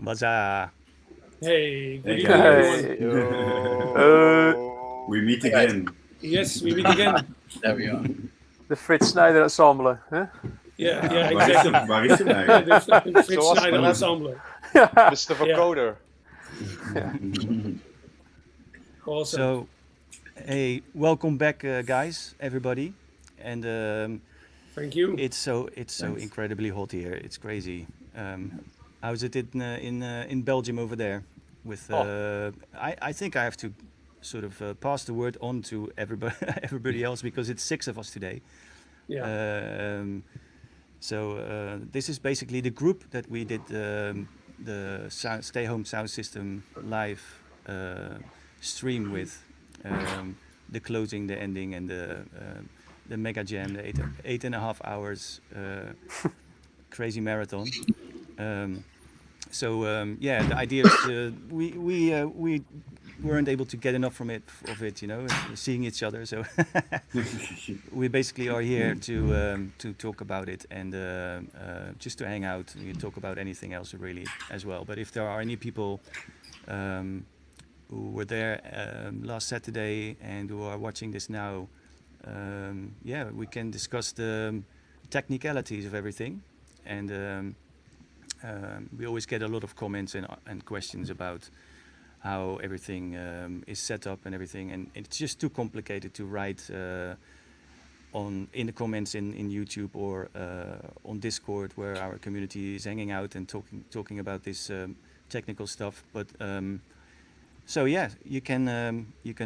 Baza. Hey, good Hey, evening, guys. everyone. We meet again. Yes, we meet again. There we are. De Frits Schneider Ensemble. Hè? Yeah, exactly. Waar is hem Yeah, eigenlijk? the Frits Zoals Schneider we- Ensemble. Mr. Vocoder. Awesome. So, hey, welcome back, guys, everybody. And Thank you. it's so incredibly hot here. It's crazy. How's it in Belgium over there? With I think I have to sort of pass the word on to everybody else because it's 6 of us today. Yeah. So this is basically the group that we did the Stay Home Sound System live stream with. The closing, the ending, and the mega jam, the 8.5 hours crazy marathon. Yeah, the idea is we weren't able to get enough of it, you know, seeing each other. So we basically are here to talk about it and just to hang out. We can talk about anything else really as well. But if there are any people who were there last Saturday and who are watching this now, yeah, we can discuss the technicalities of everything. And we always get a lot of comments and questions about how everything is set up and everything, and it's just too complicated to write in the comments in YouTube or on Discord, where our community is hanging out and talking about this technical stuff. But so yeah, you can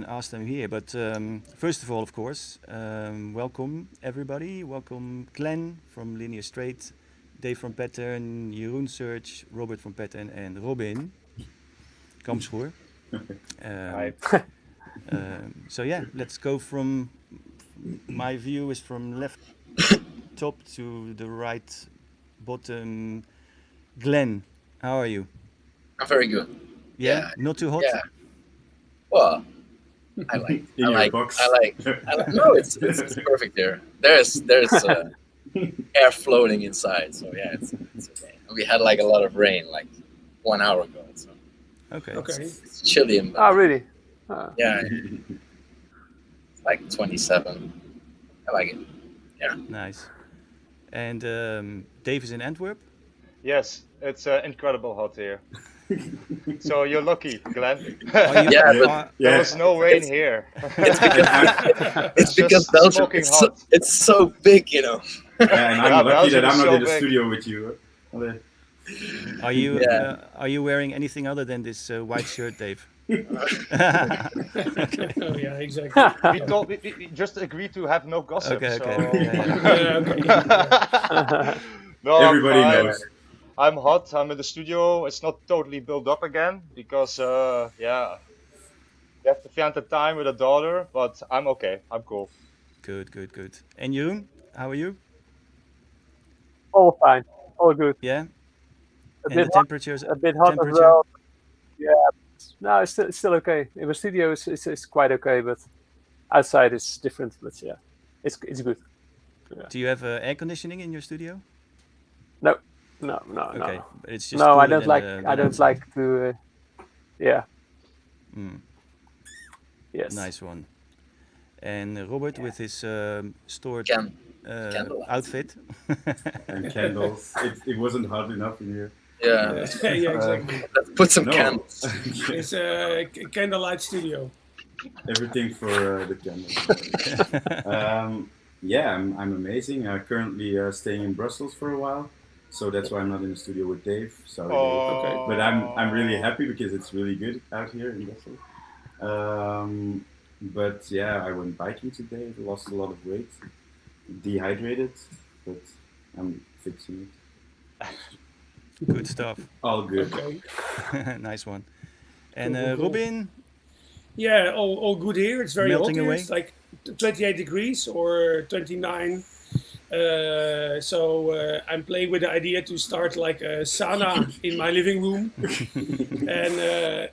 ask them here. But first of all, of course, welcome everybody. Welcome Glenn from Linear Straight, Dave from Pattern, Jeroen Search, Robert from Pattern, and Robin Kampschoer. Right. So yeah, let's go from, my view is from left top to the right bottom. Glenn, how are you? I'm very good. Yeah, not too hot? Yeah. Well, I like. In I your like. box. I like. No, it's perfect there. There's air floating inside, so yeah, it's okay. We had like a lot of rain like 1 hour ago, so Okay. Okay. it's chilly in Oh, really? yeah. It's like 27. I like it. Yeah. Nice. And Dave is in Antwerp? Yes, it's incredible hot here. So you're lucky, Glenn. Are you, Yeah, but- are- There Yeah. was no rain here. It's because it's because just Belgium. smoking It's so, hot. it's so big, you know. Yeah, and I'm Yeah, lucky that Belgium I'm is not so in the big. studio with you. Allee. are you wearing anything other than this white shirt, Dave? Oh yeah, exactly. We just agreed to have no gossip. Okay, so... okay. Yeah, okay. No, I'm Everybody fine. knows. I'm hot. I'm in the studio. It's not totally built up again because, yeah, you have to spend the time with a daughter. But I'm okay. I'm cool. Good. And Jeroen, how are you? All fine. All good. Yeah? A And bit the hot, temperatures? a bit hot as well. Yeah. No, it's still okay. In the studio, it's quite okay, but outside it's different. But yeah, it's good. Do you have air conditioning in your studio? No. Okay, but it's just No, I cooler don't than like. the- I than don't outside. like to. Yeah. Mm, Yes. nice one. And Robert with his stored Candlelight. outfit. And candles. It wasn't hot enough in here. Yeah. Yeah, exactly. Let's put some No. candles. It's a candlelight studio. Everything for the candles. Yeah, I'm amazing. Currently staying in Brussels for a while, so that's why I'm not in the studio with Dave. Sorry, Dave. Okay. But I'm really happy because it's really good out here in Brussels. But yeah, I went biking today. Lost a lot of weight, dehydrated, but I'm fixing it. Good stuff. All good. Okay. Nice one. And Cool. Robin, Yeah, all good here. It's very Melting hot here. away? It's like 28 degrees or 29. So I'm playing with the idea to start like a sauna in my living room. And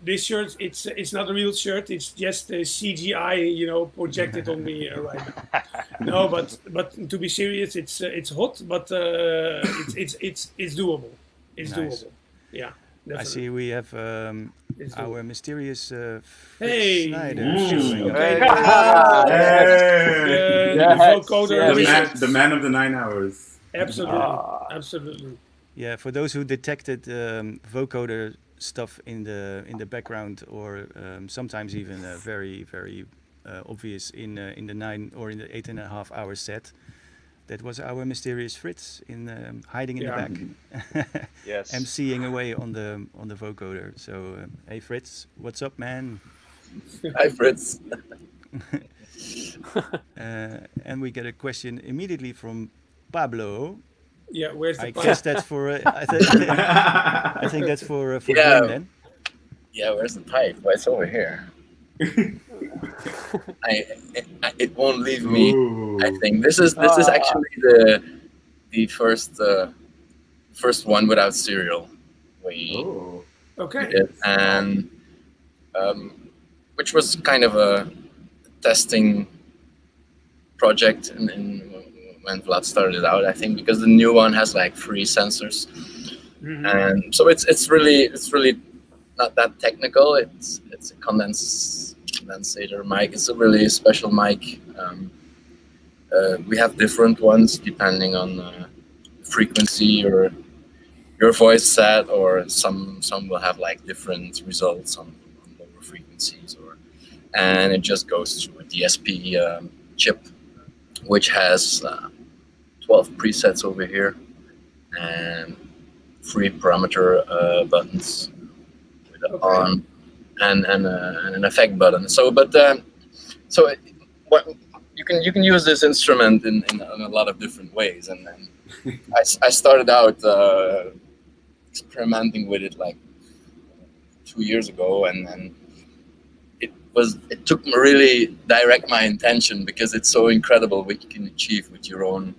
this shirt, it's not a real shirt. It's just a CGI, projected on me right now. No, but to be serious, it's hot, but it's doable. It's Nice. doable. Yeah. I see we have Let's do our it. mysterious Hey! Schneider showing up. Hey. Hey! The vocoder yes. wizard. The man of the 9 hours. Absolutely, Ah. absolutely. Yeah, for those who detected vocoder stuff in the background, or sometimes even very obvious in the 9 or in the 8.5 hour set, that was our mysterious Fritz in hiding in Yeah. the back, Yes. emceeing away on the vocoder. So hey Fritz, what's up, man? Hi, Fritz. And we get a question immediately from Pablo. Yeah, where's the I pipe? guess that's for I think that's for Yeah. Glenn then. Yeah, where's the pipe? Well, it's over here. It won't leave me. Ooh. I think this is actually the first one without serial. We Oh. Okay. did, and which was kind of a testing project when Vlad started out, I think, because the new one has like 3 sensors, and so it's really not that technical. It's a condensator mic. It's a really special mic. We have different ones depending on frequency or your voice set, or some will have like different results on lower frequencies, and it just goes through a DSP chip, which has 12 presets over here and 3 parameter buttons with an on and an effect button. So, you can use this instrument in a lot of different ways, and I started out experimenting with it like 2 years ago, and it took me really direct my attention, because it's so incredible what you can achieve with your own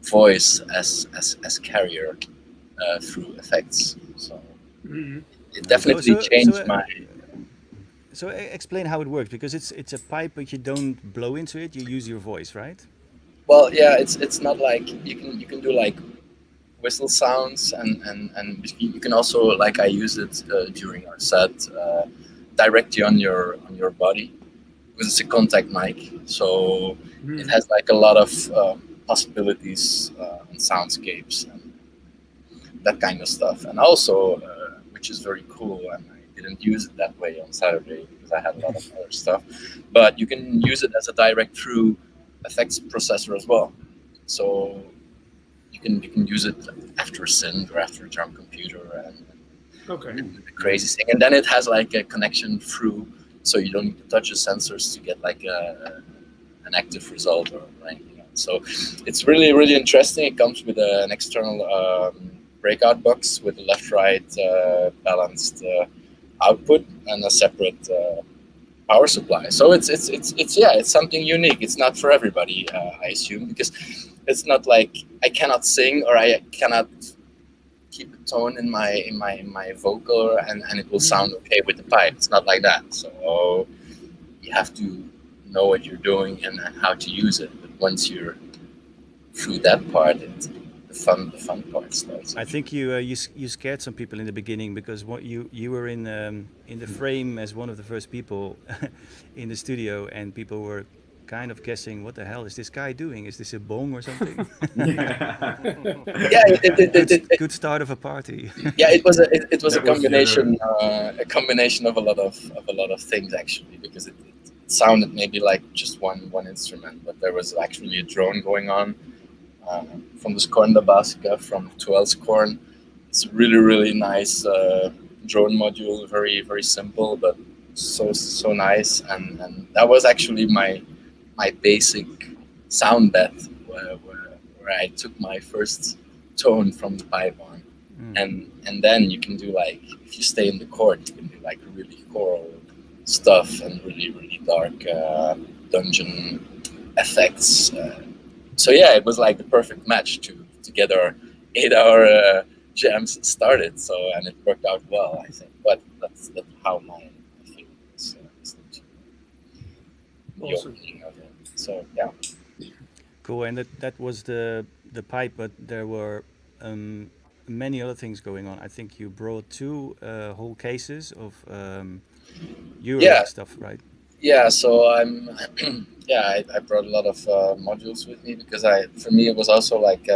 voice as carrier through effects. So it definitely changed my. So explain how it works, because it's a pipe, but you don't blow into it. You use your voice, right? Well, yeah, it's not like you can do like whistle sounds, and you can also, like I use it during our set, directly on your body, because it's a contact mic, so it has like a lot of possibilities and soundscapes and that kind of stuff, and also which is very cool, and I didn't use it that way on Saturday because I had a lot of other stuff, but you can use it as a direct through effects processor as well, so you can use it after a synth or after a drum computer, and the crazy thing, and then it has like a connection through, so you don't need to touch the sensors to get like an active result or anything else. So it's really interesting. It comes with an external breakout box with a left-right balanced output and a separate power supply. So it's something unique. It's not for everybody, I assume, because it's not like I cannot sing or I cannot keep a tone in my vocal and it will sound okay with the pipe. It's not like that. So you have to know what you're doing and how to use it. But once you're through that part, the fun part starts. I think you scared some people in the beginning, because what you were in the frame as one of the first people in the studio, and people were kind of guessing, what the hell is this guy doing? Is this a bong or something? Good start of a party. Yeah, it was a combination of a lot of things, actually, because it sounded maybe like just one instrument, but there was actually a drone going on from the Scorn da Basica from 12 Scorn. It's a really nice drone module, very simple, but so nice, and that was actually my basic sound bed where I took my first tone from the pipe on, and then you can do, like, if you stay in the chord, you can do like really choral stuff and really dark dungeon effects. So yeah, it was like the perfect match to get our 8-hour jams started. So, and it worked out well, I think. But that's how my feeling is. Awesome. So yeah. Cool, and that was the pipe, but there were many other things going on. I think you brought 2 whole cases of Euro stuff, right? Yeah, so I'm I brought a lot of modules with me because for me it was also like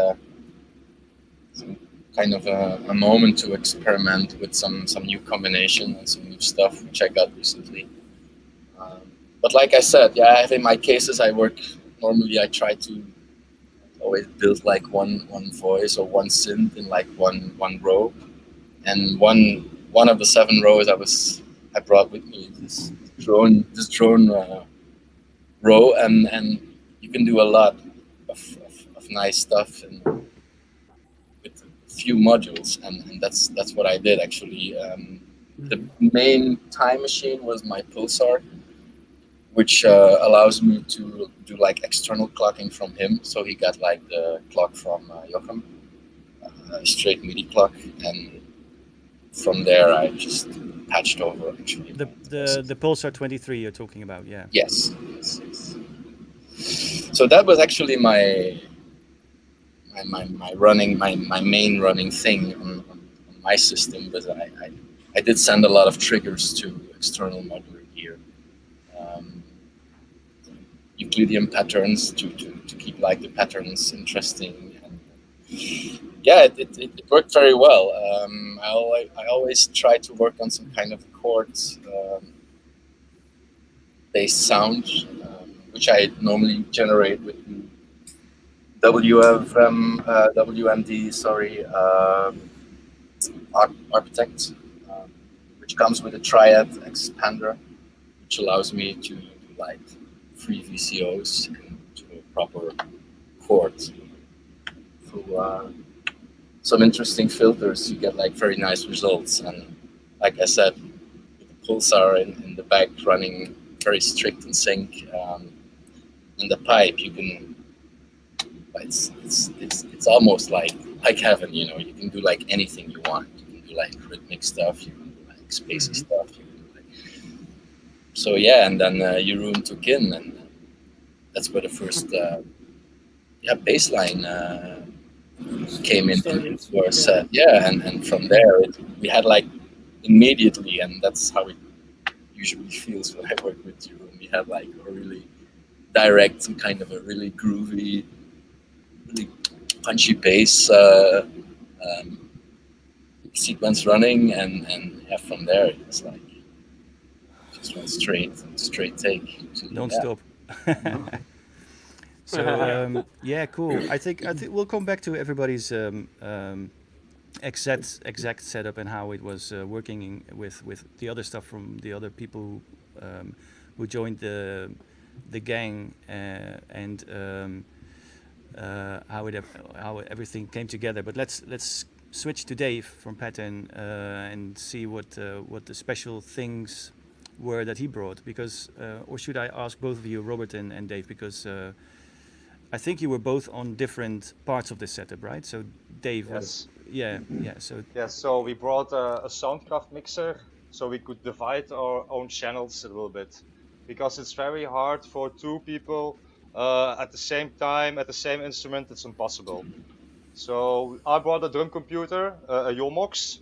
some kind of a moment to experiment with some new combination and some new stuff which I got recently. But like I said, I have in my cases I try to always build like one voice or one synth in like one row, and one of the 7 rows I brought with me this drone row, and you can do a lot of nice stuff and with a few modules, and that's what I did actually. The main time machine was my Pulsar, which allows me to do like external clocking from him. So he got like the clock from Jochem, straight MIDI clock, and from there I just patched over actually. The Pulsar 23 you're talking about, yeah. Yes. So that was actually my main running thing on my system, but I did send a lot of triggers to external modular gear. Euclidean patterns to keep like the patterns interesting, and it worked very well. I always try to work on some kind of chords based sound, which I normally generate with WMD, Architect, which comes with a triad expander, which allows me to do like 3 VCOs into a proper chord. Through some interesting filters, you get like very nice results. And like I said, with the Pulsar in the back running very strict in sync, and the pipe, you can. It's almost like heaven, you know. You can do like anything you want. You can do like rhythmic stuff. You can do like spacey stuff. You can do like... So and then Jeroen took in, and that's where the first baseline came into our set. And from there we had like immediately, and that's how it usually feels when I work with Jeroen. We had like a really direct and kind of a really groovy, really punchy bass sequence running, and from there it was like just one straight take. Don't stop. So cool. I think we'll come back to everybody's exact setup and how it was working with the other stuff from the other people who joined the gang and how everything came together. But let's switch to Dave from Pattern and see what the special things were that he brought, because or should I ask both of you, Robert and Dave, because I think you were both on different parts of the setup, right? So Dave was so we brought a Soundcraft mixer so we could divide our own channels a little bit, because it's very hard for 2 people at the same time at the same instrument. It's impossible. So I brought a drum computer, a Yomox,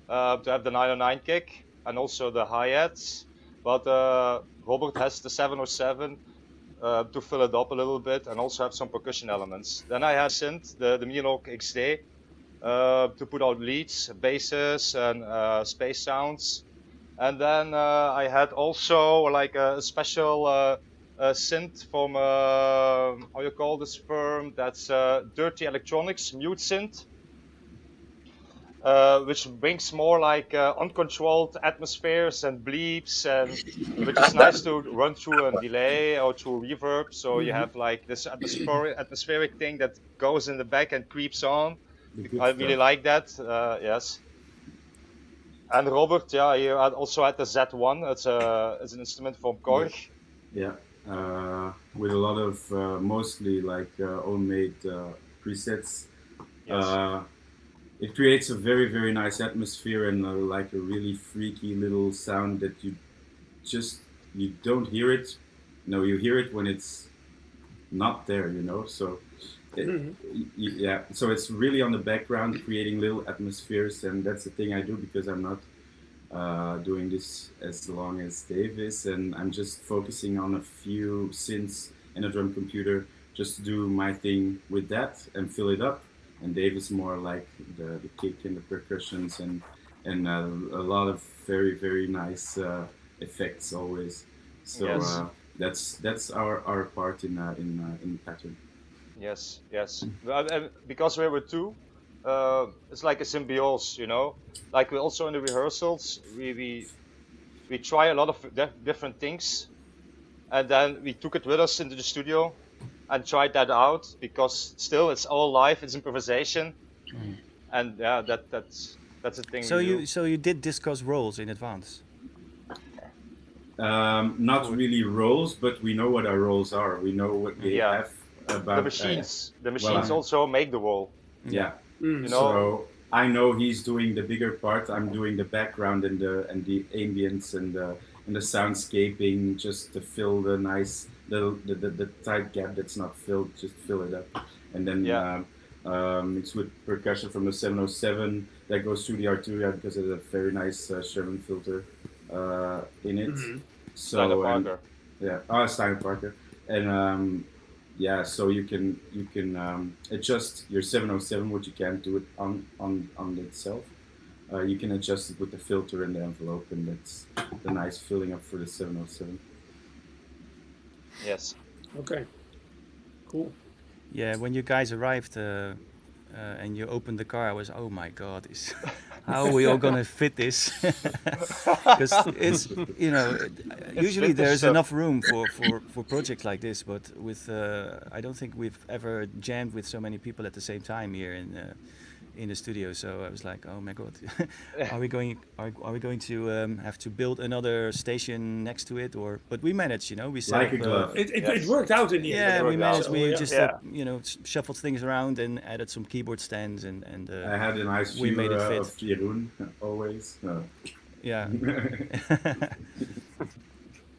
to have the 909 kick and also the hi-hats, but Robert has the 707 to fill it up a little bit and also have some percussion elements. Then I had synth, the Miyanoke XD, to put out leads, basses and space sounds. And then I had also like a special synth from how you call this firm, that's Dirty Electronics Mute Synth, which brings more like uncontrolled atmospheres and bleeps, and which is nice to run through a delay or through reverb. So you have like this atmospheric thing that goes in the back and creeps on. I really like that. Yes. And Robert, he also had the Z1. It's an instrument from Korg. Yeah. With a lot of mostly like own-made presets. Yes. It creates a very, very nice atmosphere and like a really freaky little sound that you don't hear it. No, you hear it when it's not there, you know. So yeah, so it's really on the background, creating little atmospheres, and that's the thing I do, because I'm not doing this as long as Dave is, and I'm just focusing on a few synths and a drum computer, just to do my thing with that and fill it up. And Dave is more like the kick and the percussions and a lot of very, very nice effects always. So that's our part in the pattern. Yes. Because we were two, it's like a symbiosis, you know. Like we also in the rehearsals, we try a lot of different things, and then we took it with us into the studio and tried that out, because still it's all live, it's improvisation, and yeah, that's a thing. So you did discuss roles in advance? Not really roles, but we know what our roles are. We know what we have about the machines. The machines also make the role. Yeah. You know. So I know he's doing the bigger part. I'm doing the background and the ambience and the soundscaping, just to fill the nice the tight gap that's not filled. Just fill it up, and then it's with percussion from the 707 that goes through the Arturia, because it's a very nice Sherman filter in it. So Steiner Parker. Steiner Parker, and so you can adjust your 707, which you can't do it on itself. You can adjust it with the filter and the envelope, and that's the nice filling up for the 707. Yes. Okay. Cool. Yeah, when you guys arrived and you opened the car, I was, oh my God, how are we all gonna fit this? Because it's, you know, usually there's enough room for projects like this, but with I don't think we've ever jammed with so many people at the same time here in the studio. So I was like, oh my God, are we going to have to build another station next to it? But we managed, you know, we set like up, a glove. It worked out in the end. Yeah, we managed. So, we just you know, shuffled things around and added some keyboard stands and I had a nice we view made it fit. of Jeroen always. Yeah.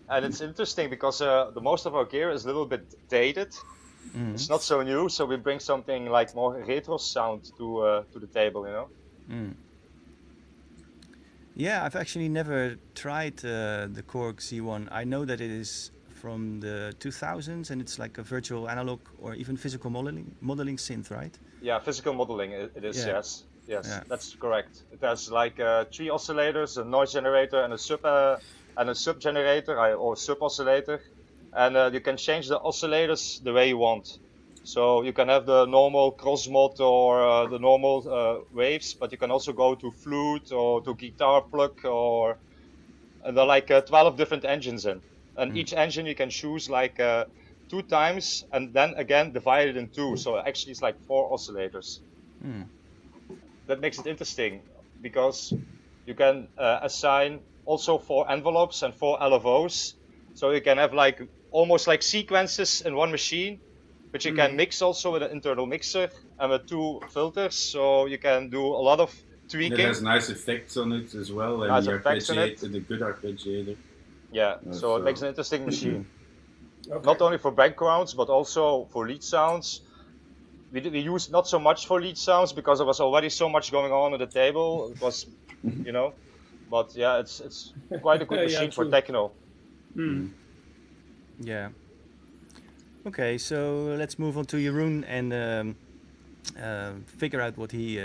And it's interesting because the most of our gear is a little bit dated. It's not so new, so we bring something like more retro sound to the table, you know. Yeah, I've actually never tried the Korg C1. I know that it is from the 2000s, and it's like a virtual analog or even physical modeling synth, right? Yeah, physical modeling it is. Yeah. Yes, yeah. That's correct. It has like 3 oscillators, a noise generator, and a sub generator or sub oscillator. And you can change the oscillators the way you want. So you can have the normal cross mod or the normal waves, but you can also go to flute or to guitar plug, and there are like 12 different engines in. And each engine you can choose like 2 times and then again divide it in 2. So actually it's like 4 oscillators. That makes it interesting because you can assign also 4 envelopes and 4 LFOs. So you can have like almost like sequences in one machine, which you can mix also with an internal mixer and with 2 filters. So you can do a lot of tweaking. It has nice effects on it as well, and the good arpeggiator. Yeah, so it makes an interesting machine. Okay. Not only for backgrounds, but also for lead sounds. We used not so much for lead sounds because there was already so much going on at the table. It was, you know, but yeah, it's quite a good machine for techno. Yeah. Okay, so let's move on to Jeroen and figure out what he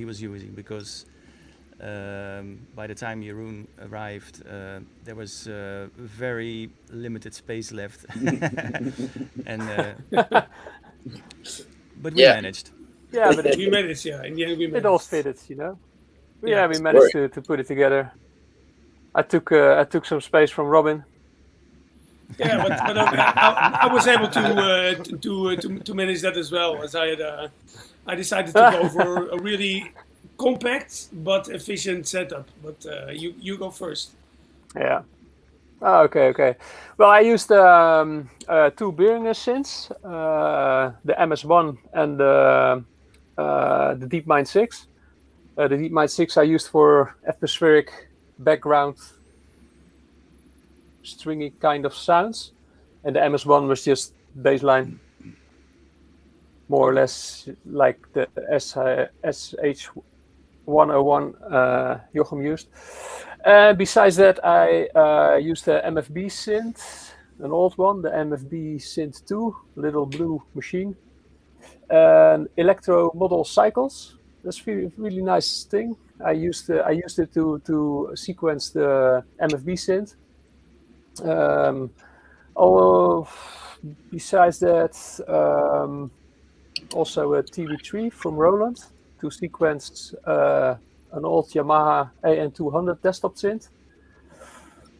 was using, because by the time Jeroen arrived, there was very limited space left, and but we managed. Yeah, but we managed. Yeah, in the end we managed. It all fitted, you know. Yeah, we managed to put it together. I took some space from Robin. Yeah, but I was able to manage that as well, as I decided to go for a really compact but efficient setup. But you go first. Yeah. Oh, okay. Well, I used 2 Behringer synths, the MS1 and the DeepMind 6. The DeepMind 6 I used for atmospheric background stringy kind of sounds, and the MS1 was just bass line, more or less like the SH101 Jochem used. Besides that, I used the MFB synth, an old one, the MFB synth 2, little blue machine, and electro model cycles. That's really nice thing. I used it to sequence the MFB synth. Besides that, also a TV3 from Roland to sequence an old Yamaha AN200 desktop synth.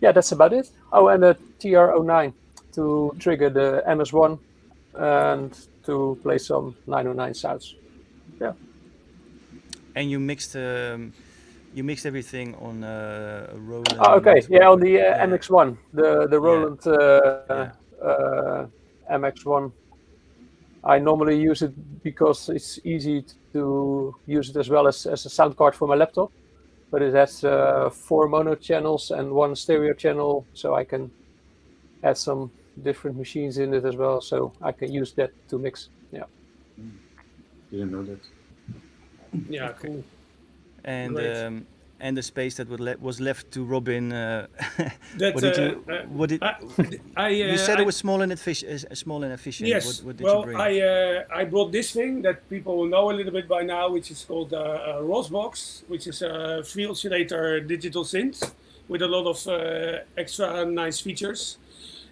Yeah, that's about it. Oh, and a TR09 to trigger the MS1 and to play some 909 sounds. Yeah. And you mixed everything on Roland. Oh, okay. Yeah, on the MX1, the Roland MX1. I normally use it because it's easy to use it as well as a sound card for my laptop. But it has 4 mono channels and 1 stereo channel, so I can add some different machines in it as well. So I can use that to mix. Yeah. Didn't know that. Yeah, cool. And the space that was left to Robin. You said it was small and efficient. Yes. What did you bring? I brought this thing that people will know a little bit by now, which is called Rosbox, which is a free oscillator digital synth with a lot of extra nice features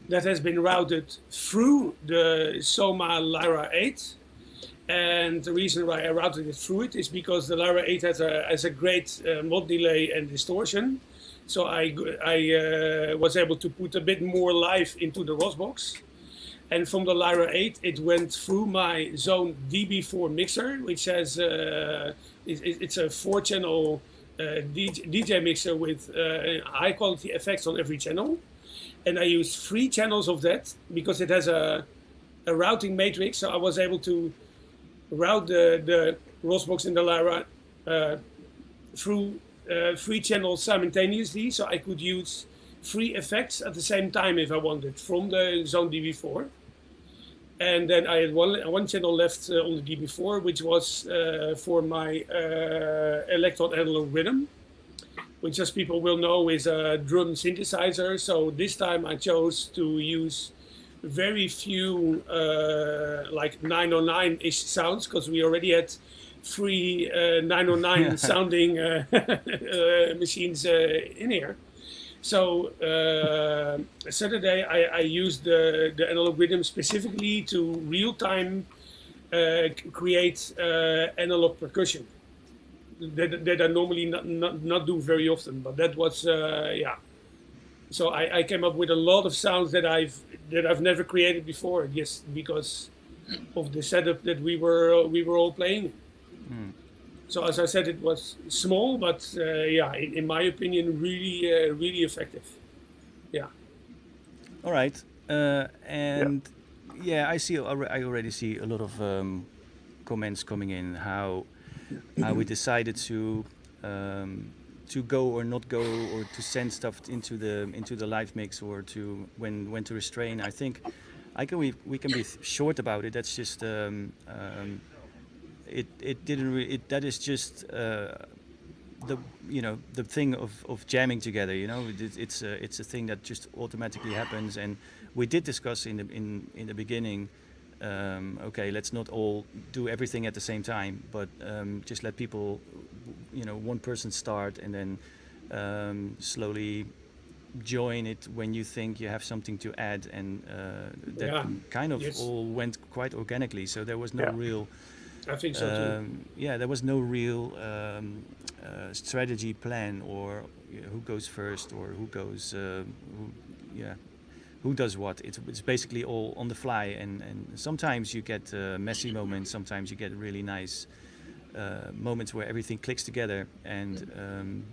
that has been routed through the Soma Lyra 8. And the reason why I routed it through it is because the Lyra 8 has a great mod delay and distortion. So I was able to put a bit more life into the Rosbox. And from the Lyra 8, it went through my Zone DB4 mixer, which has it's a 4-channel DJ mixer with high quality effects on every channel. And I used 3 channels of that because it has a routing matrix. So I was able to route the Rosbox and the Lyra through 3 channels simultaneously, so I could use 3 effects at the same time if I wanted from the Zone DB4. And then I had one channel left on the DB4, which was for my electron analog rhythm, which, as people will know, is a drum synthesizer. So this time I chose to use very few like 909-ish sounds, because we already had 3 909 sounding machines in here. So Saturday I used the analog rhythm specifically to real-time create analog percussion that I normally not do very often, but that was yeah. So I came up with a lot of sounds that I've never created before, just because of the setup that we were all playing. Mm. So as I said, it was small, but yeah, in my opinion, really effective. Yeah. All right, and yeah, I already see a lot of comments coming in how we decided to go or not go, or to send stuff into the live mix, or to when to restrain. I think we can be short about it. That's just that is just the thing of jamming together. It's a thing that just automatically happens. And we did discuss in the beginning. Okay, let's not all do everything at the same time, but just let people, one person start, and then slowly join it when you think you have something to add, and that kind of all went quite organically. So there was no real. I think so too. There was no real strategy plan, or who goes first, or who goes, who does what. It's basically all on the fly, and sometimes you get messy moments, sometimes you get really nice moments where everything clicks together, and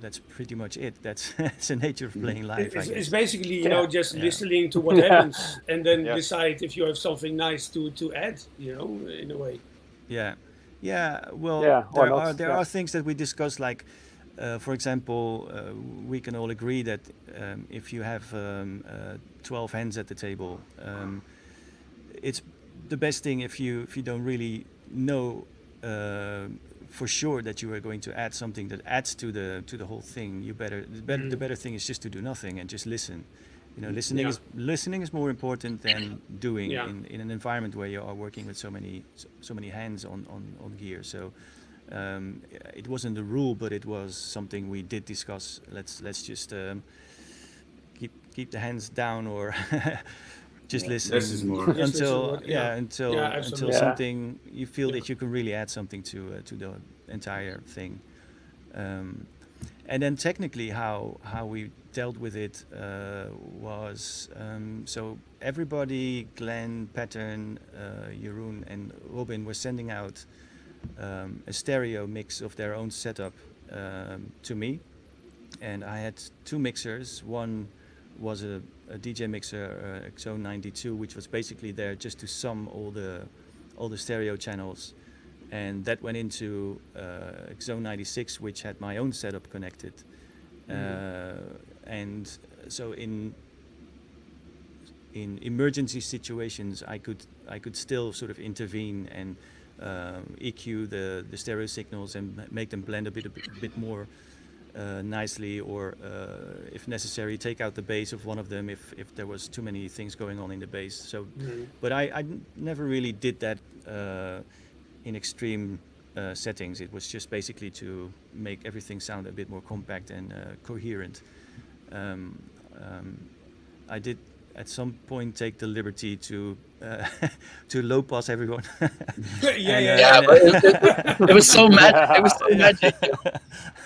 that's pretty much it. That's the nature of playing live. It's basically just listening to what happens, and then decide if you have something nice to add, in a way. Well, there are things that we discuss, like for example, we can all agree that if you have 12 hands at the table, it's the best thing if you don't really know for sure that you are going to add something that adds to the whole thing. The better thing is just to do nothing and just listen. You know, listening is more important than doing in an environment where you are working with so many hands on gear. So it wasn't a rule, but it was something we did discuss. Let's just keep the hands down, or just listen Less is more. until something you feel that you can really add something to the entire thing. And then technically how we dealt with it was so everybody, Glenn, Pattern, Jeroen and Robin, were sending out a stereo mix of their own setup to me, and I had two mixers. One was a DJ mixer, X-Zone 92, which was basically there just to sum all the stereo channels, and that went into X-Zone 96, which had my own setup connected. And so in emergency situations, I could still sort of intervene and EQ the stereo signals and make them blend a bit more nicely, or if necessary, take out the bass of one of them if there was too many things going on in the bass. So, but I never really did that in extreme settings. It was just basically to make everything sound a bit more compact and coherent. I did at some point take the liberty to low pass everyone. But it was so magic. It was so magic.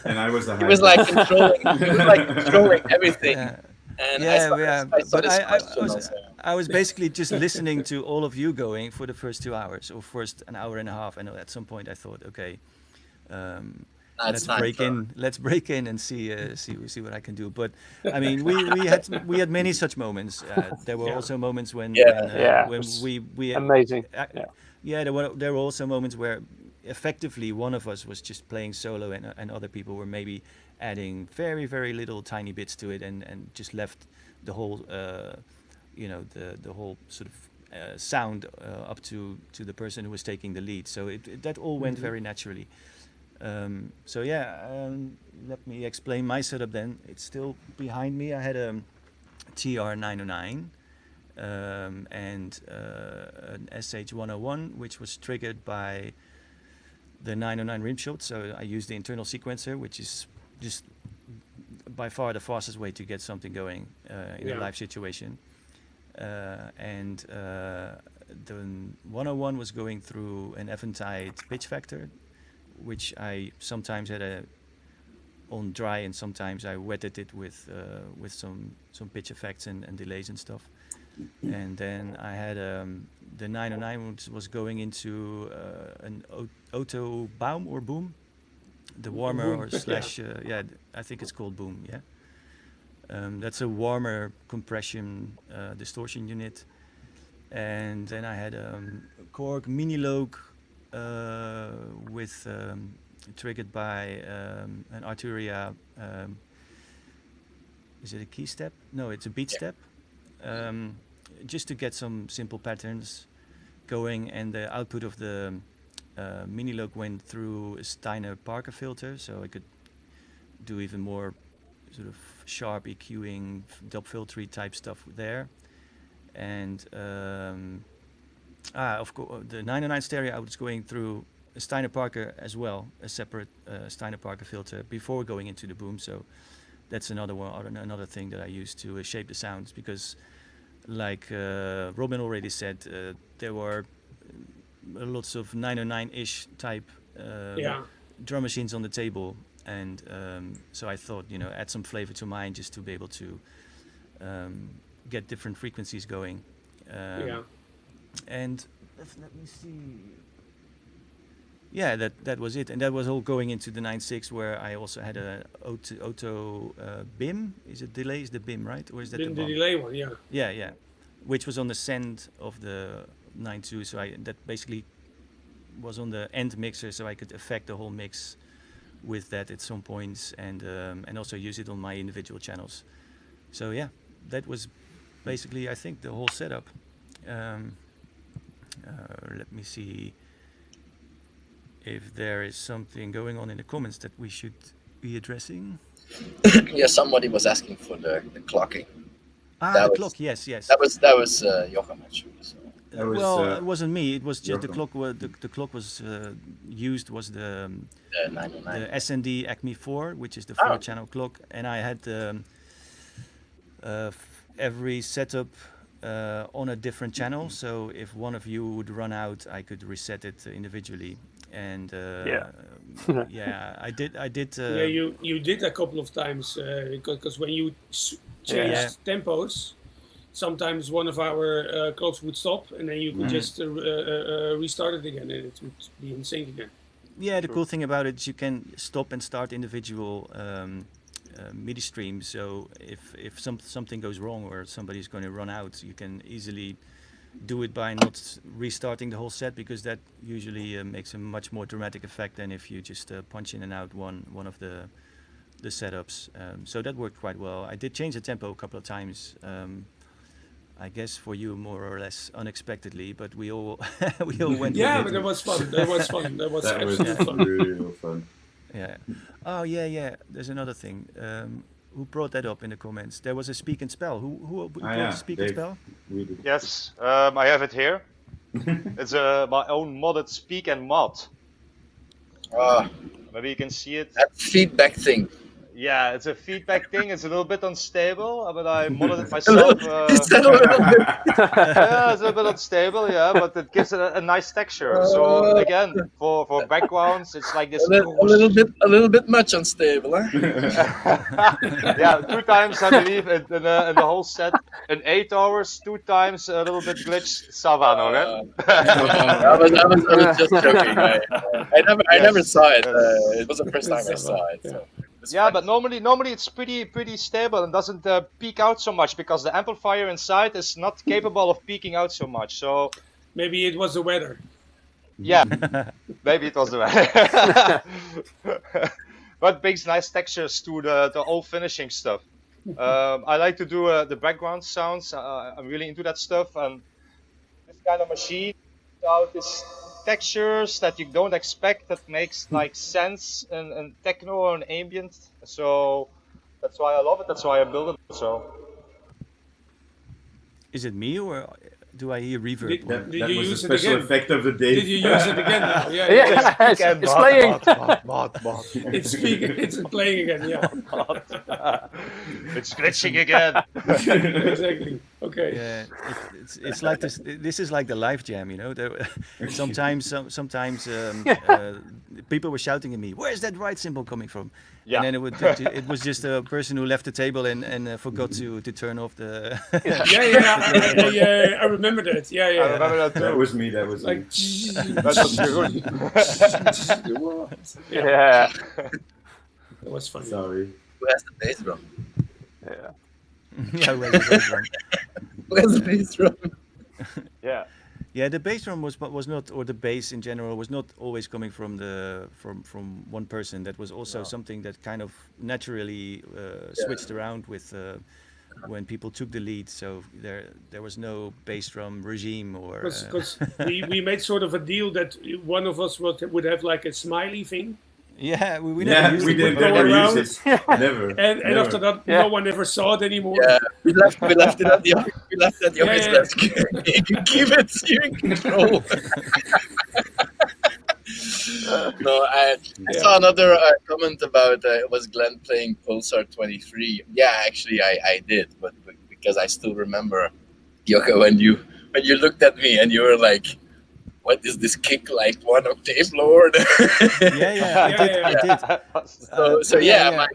And I was He was like controlling. He was like controlling everything. And I was basically just listening to all of you going for the first 2 hours, or first an hour and a half. And at some point I thought, okay, let's break in and see what I can do. But I mean, we had many such moments. There were also moments when we amazing. There were also moments where effectively one of us was just playing solo, and other people were maybe adding very, very little tiny bits to it, and just left the whole the whole sort of sound up to the person who was taking the lead. So that all went very naturally. Let me explain my setup then. It's still behind me. I had a TR909 and an SH101, which was triggered by the 909 rim shot. So I used the internal sequencer, which is just by far the fastest way to get something going in a live situation. And the 101 was going through an Eventide pitch factor, which I sometimes had on dry, and sometimes I wetted it with some pitch effects and delays and stuff. And then I had the 909 was going into an auto baum or boom, the warmer or slash I think it's called boom. That's a warmer compression distortion unit. And then I had a Korg mini Logue with triggered by an Arturia. Is it a key step? No, it's a beat step. Just to get some simple patterns going, and the output of the mini Logue went through a Steiner Parker filter, so I could do even more sort of sharp EQing, dub filtery type stuff there. And of course, the 909 stereo I was going through a Steiner Parker as well, a separate Steiner Parker filter before going into the boom. So that's another thing that I use to shape the sounds, because like Robin already said, there were lots of 909-ish type drum machines on the table, and so I thought, add some flavor to mine just to be able to get different frequencies going. And let me see. Yeah, that was it, and that was all going into the 9.6, where I also had a auto BIM. Is it delay? Is the BIM right, or is that the delay one? Yeah, which was on the send of the 9.2. So that basically was on the end mixer, so I could affect the whole mix with that at some points, and also use it on my individual channels. So yeah, that was basically, I think, the whole setup. Let me see if there is something going on in the comments that we should be addressing. Yeah, somebody was asking for the clocking. The clock, yes. That was Jochem actually. So. It wasn't me. It was just Jochem. The clock was used was the 909. the SND Acme 4, which is the 4-channel clock, and I had every setup on a different channel. So if one of you would run out, I could reset it individually. And I did. You did a couple of times because when you changed tempos, sometimes one of our clocks would stop, and then you could just restart it again, and it would be in sync again. Yeah, the cool thing about it is you can stop and start individual MIDI streams. So if something goes wrong or somebody's going to run out, you can easily do it by not restarting the whole set, because that usually makes a much more dramatic effect than if you just punch in and out one of the setups. So that worked quite well. I did change the tempo a couple of times. I guess for you more or less unexpectedly, but we all went. Yeah, but that was fun. That was fun. That was absolutely fun. Really fun. Yeah. Oh yeah. There's another thing. Who brought that up in the comments? There was a speak and spell. Who brought the speak and spell? Yes, I have it here. It's my own modded speak and mod. Maybe you can see it. That feedback thing. Yeah, it's a feedback thing. It's a little bit unstable, but I modded it myself. Is that a little bit? Yeah, it's a bit unstable, yeah, but it gives it a nice texture. So again, for backgrounds, it's like this. A little bit much unstable, huh? Yeah, 2 times I believe in the whole set. In 8 hours, 2 times a little bit glitched. Savano, right? I was just joking. I never saw it. It was the first time I saw it. So. Yeah, but normally it's pretty stable and doesn't peak out so much, because the amplifier inside is not capable of peaking out so much. So maybe it was the weather. Yeah, maybe it was the weather. But brings nice textures to the whole finishing stuff. I like to do the background sounds. I'm really into that stuff, and this kind of machine without this textures that you don't expect, that makes like sense in techno or in ambient. So that's why I love it. That's why I build it. So is it me or do I hear reverb? Did that you was use a special it again? effect of the day. Did you use it again now? Yeah. It's playing. It's playing again. Yeah. It's glitching again. Exactly. Okay. Yeah, it's like this. This is like the live jam, you know. Sometimes people were shouting at me, "Where's that right symbol coming from?" Yeah. And then it was just a person who left the table and forgot to turn off the. I remember that. Yeah. I remember that too. That was me. Like. That was Jeroen. Yeah. That was funny. Sorry. Who has the bass drum? Yeah. Yeah, where's the bass drum? Who has the bass drum? Yeah. Yeah, the bass drum was not, or the bass in general was not always coming from from one person. That was also something that kind of naturally switched around with when people took the lead. So there was no bass drum regime or. Because we made sort of a deal that one of us would have like a smiley thing. Yeah, we never used it. didn't go never around. use it. Never. And Never. after that, no one ever saw it anymore. Yeah, we left it at the office. We left it at the office desk. You can keep it. You're in control. No, I saw another comment about it was Glenn playing Pulsar 23. Yeah, actually, I did, but because I still remember, Jochem, when you looked at me and you were like, "What is this kick like 1 octave lower?" I did.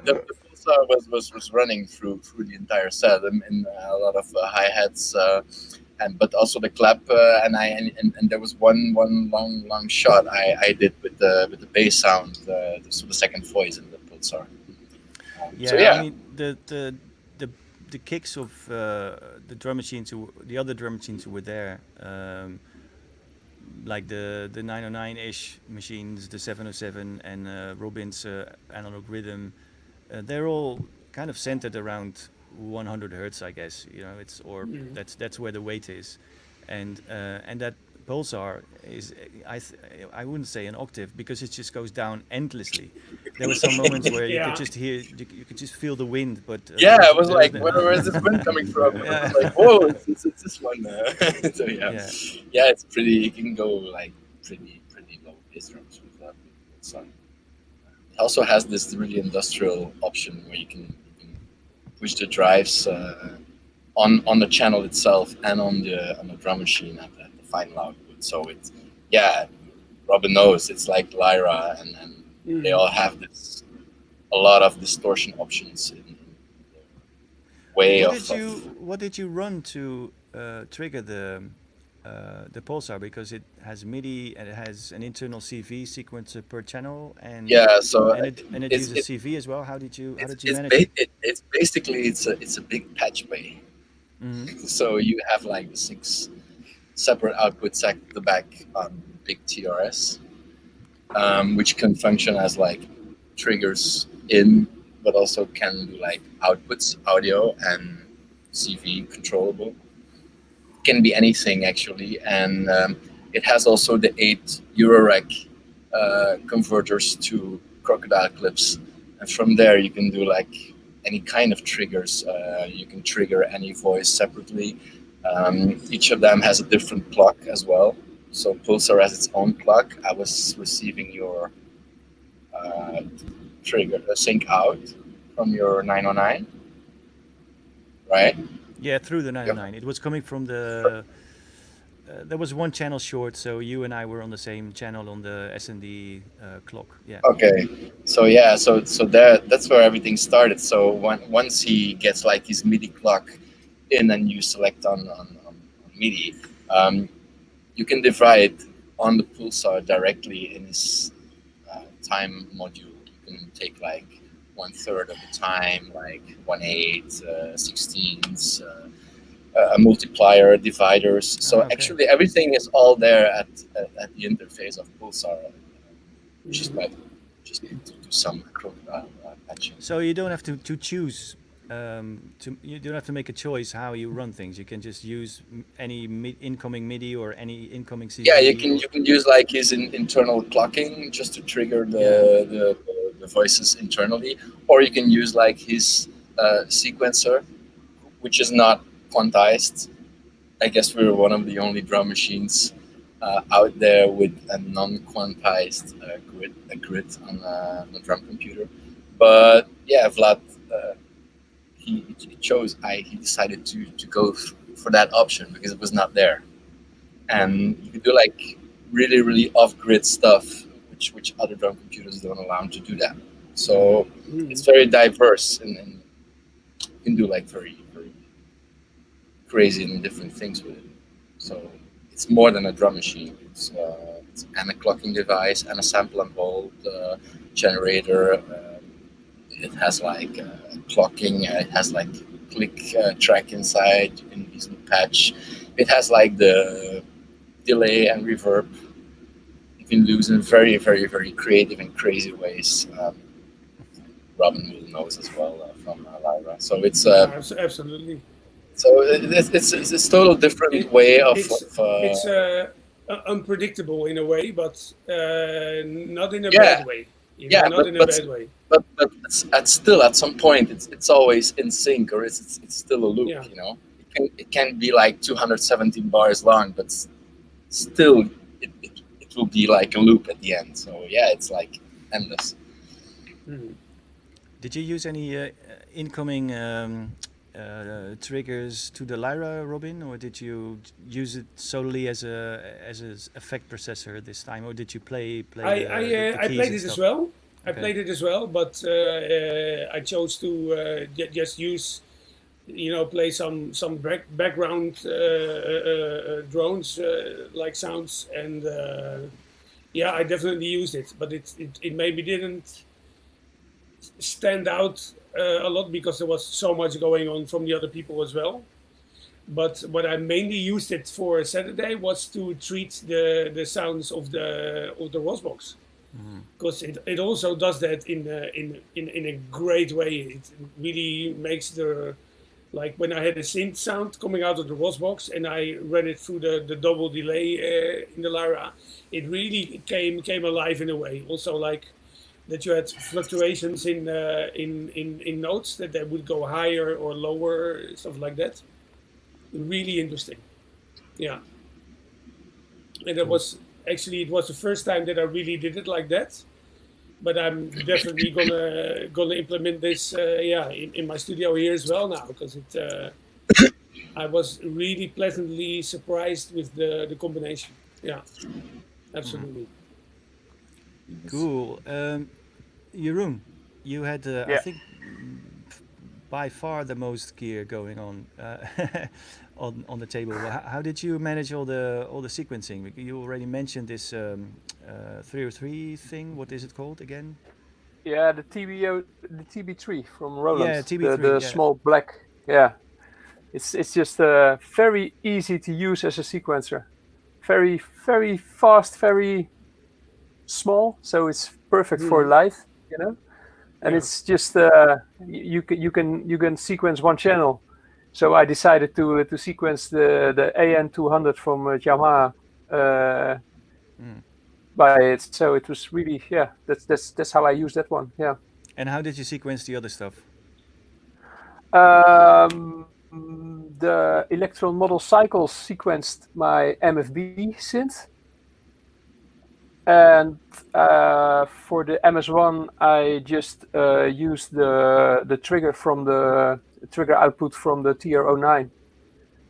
The Pulsar was running through the entire set, and a lot of hi-hats, but also the clap, and there was one long shot I did with the bass sound, so the second voice in the Pulsar. I mean the kicks of the drum machines, the other drum machines who were there. Like the 909-ish machines, the 707 and Robin's analog rhythm, they're all kind of centered around 100 hertz, I guess. You know, that's where the weight is, and that Pulsar is, I wouldn't say an octave because it just goes down endlessly. There were some moments where you could just hear, you could just feel the wind, but it was like, where is this wind coming from? It was like, whoa, it's this one. So yeah, it's pretty. You can go like pretty low bass drums with that. So it also has this really industrial option where you can push the drives on the channel itself and on the drum machine at the final output. So it's Robin knows it's like Lyra and they all have a lot of distortion options in the way what did you run to trigger the Pulsar, because it has MIDI and it has an internal CV sequencer per channel and it uses CV as well. How did you manage it? It's basically it's a big patch bay. So you have like 6 separate outputs at the back on big TRS, which can function as like triggers in, but also can do like outputs, audio and CV controllable. Can be anything actually, and it has also the 8 Eurorack converters to crocodile clips, and from there you can do like any kind of triggers. You can trigger any voice separately. Each of them has a different clock as well. So Pulsar has its own clock. I was receiving your trigger sync out from your 909, right? Yeah, through the 909. Yep. It was coming from the. There was one channel short, so you and I were on the same channel on the S&D clock. Yeah. Okay. So yeah, so that's where everything started. So once he gets like his MIDI clock in, and you select on MIDI, you can divide on the Pulsar directly in his time module. You can take like 1/3 of the time, like 1/8, 16ths, a multiplier, dividers. So actually everything is all there at the interface of Pulsar, which is quite just to do some patching. So you don't have to choose. You don't have to make a choice how you run things. You can just use any incoming MIDI or any incoming CV. Yeah, you can use like his internal clocking just to trigger the voices internally, or you can use like his sequencer, which is not quantized. I guess we're one of the only drum machines out there with a non-quantized grid on a drum computer. But yeah, Vlad, he decided to go for that option because it was not there, and you could do like really off-grid stuff, which other drum computers don't allow him to do that. So it's very diverse, and you can do like very crazy and different things with it. So it's more than a drum machine. It's and a clocking device and a sample and hold generator. It has like clocking. It has like click track inside. You can easily patch. It has like the delay and reverb. You can use in very creative and crazy ways. Robin will knows as well from Lyra. So it's absolutely. So it's total different way of. It's unpredictable in a way, but not in a bad way. Not in a bad way. But still at some point it's always in sync, or it's still a loop. Yeah. You know, it can be like 217 bars long, but still it will be like a loop at the end. So yeah, it's like endless. Did you use any incoming triggers to the Lyra, Robin, or did you use it solely as an effect processor this time, or did you play? I played it as well. I played it as well, but I chose to just use, play some background drones like sounds, and I definitely used it, but it maybe didn't stand out a lot because there was so much going on from the other people as well. But what I mainly used it for Saturday was to treat the sounds of the Rosbox, because it also does that in a great way. It really makes the like when I had a synth sound coming out of the ROS box and I ran it through the double delay in the Lyra, it really came alive in a way. Also, like that you had fluctuations in notes, that they would go higher or lower, stuff like that. Really interesting. Yeah. And it was the first time that I really did it like that. But I'm definitely gonna implement this in my studio here as well now, because I was really pleasantly surprised with the combination. Yeah, absolutely. Cool. Jeroen, you had I think by far the most gear going on on the table. How did you manage all the sequencing? You already mentioned this 303 thing. What is it called again? Yeah, the TB3 from Roland. Yeah, TB3. The small black. Yeah, it's just very easy to use as a sequencer. Very very fast, very small, so it's perfect for live, you know. And it's just you can sequence one channel. So I decided to sequence the AN200 from Yamaha by it. So it was really that's how I used that one. Yeah. And how did you sequence the other stuff? The Electron Model Cycles sequenced my MFB synth. And for the MS1, I just used the trigger from the trigger output from the TR09,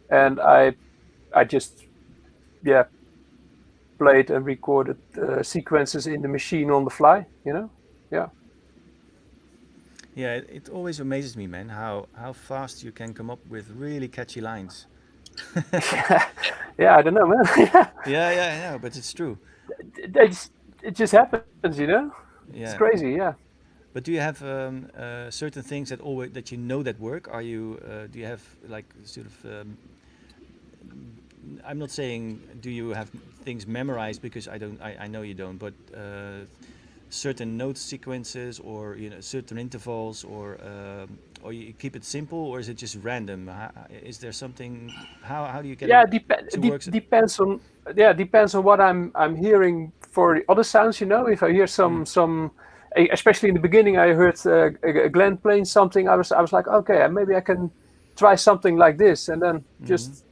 and I just played and recorded sequences in the machine on the fly. You know, yeah. Yeah, it always amazes me, man, how fast you can come up with really catchy lines. Yeah, I don't know, man. Yeah, I know, but it's true. It just happens, you know. Yeah. It's crazy, yeah. But do you have certain things that you know that work? Are you do you have like sort of? I'm not saying do you have things memorized, because I know you don't. But certain note sequences, or certain intervals, or you keep it simple, or is it just random? Is there something? How do you get? Yeah, depends on. Yeah, depends on what I'm hearing for the other sounds. You know, if I hear some, especially in the beginning, I heard Glenn playing something. I was like, okay, maybe I can try something like this, and then just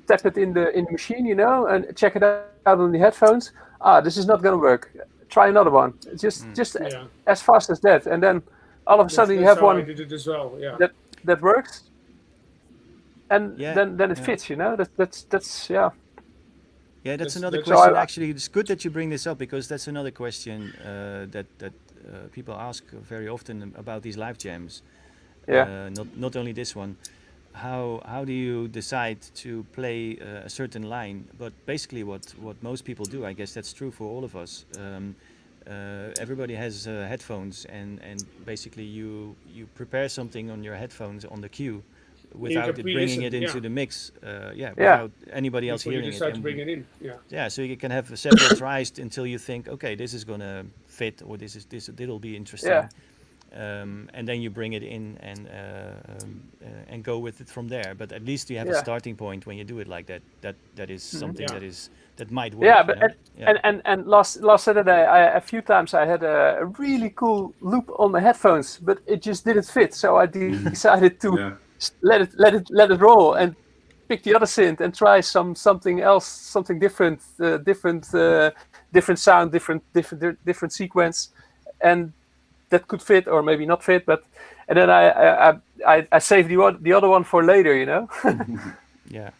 tap it in the machine, you know, and check it out on the headphones. This is not gonna work. Try another one. Just as fast as that, and then all of a sudden you have one I did it as well. Yeah. that works, and then it fits. You know, that's yeah. Yeah, that's another question. Actually, it's good that you bring this up, because that's another question that people ask very often about these live jams. Yeah. Not only this one. How do you decide to play a certain line? But basically, what most people do, I guess that's true for all of us. Everybody has headphones, and basically you prepare something on your headphones on the cue, without it bringing it into the mix, without anybody else hearing it. Decide to bring it in. Yeah, so you can have several tries until you think, okay, this is gonna fit, or it'll be interesting. Yeah. And then you bring it in and go with it from there. But at least you have a starting point when you do it like that. That is something that might work. Yeah, but and last Saturday, a few times I had a really cool loop on the headphones, but it just didn't fit. So I decided to let it roll and pick the other synth and try something else, something different, different sound, different sequence, and that could fit or maybe not fit. But and then I saved the other one for later, you know. Yeah.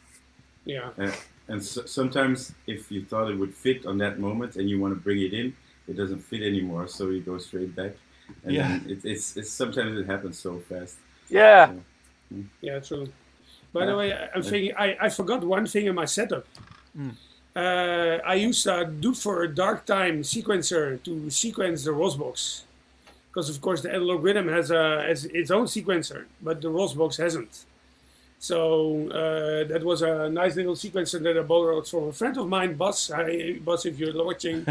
And sometimes if you thought it would fit on that moment and you want to bring it in, it doesn't fit anymore, so you go straight back. And then it's sometimes it happens so fast. Yeah. So, yeah, true. By the way, I'm thinking I forgot one thing in my setup. I used a Dude for a Dark Time sequencer to sequence the ROS box, because of course the analog rhythm has its own sequencer, but the ROS box hasn't. So that was a nice little sequencer that I borrowed from a friend of mine, Bas. Hi, Bas, if you're watching.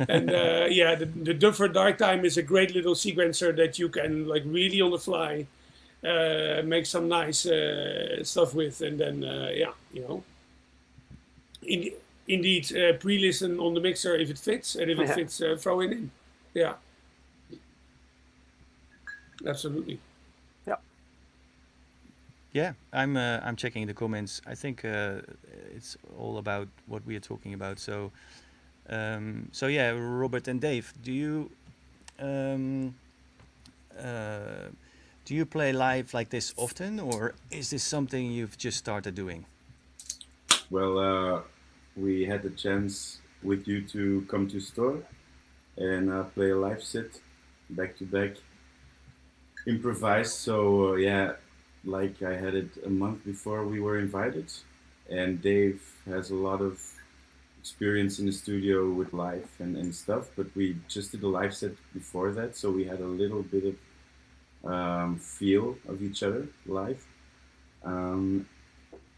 And the Dude for Dark Time is a great little sequencer that you can, like, really on the fly make some nice stuff with, and then indeed pre-listen on the mixer if it fits, and if it fits, throw it in. Yeah, absolutely. Yeah, I'm checking the comments. I think it's all about what we are talking about. So, so yeah, Robert and Dave, do you play live like this often, or is this something you've just started doing? Well, we had the chance with you to come to Stoor and play a live set, back to back, improvised. So yeah. Like I had it a month before we were invited, and Dave has a lot of experience in the studio with live and stuff, but we just did a live set before that, so we had a little bit of feel of each other live. And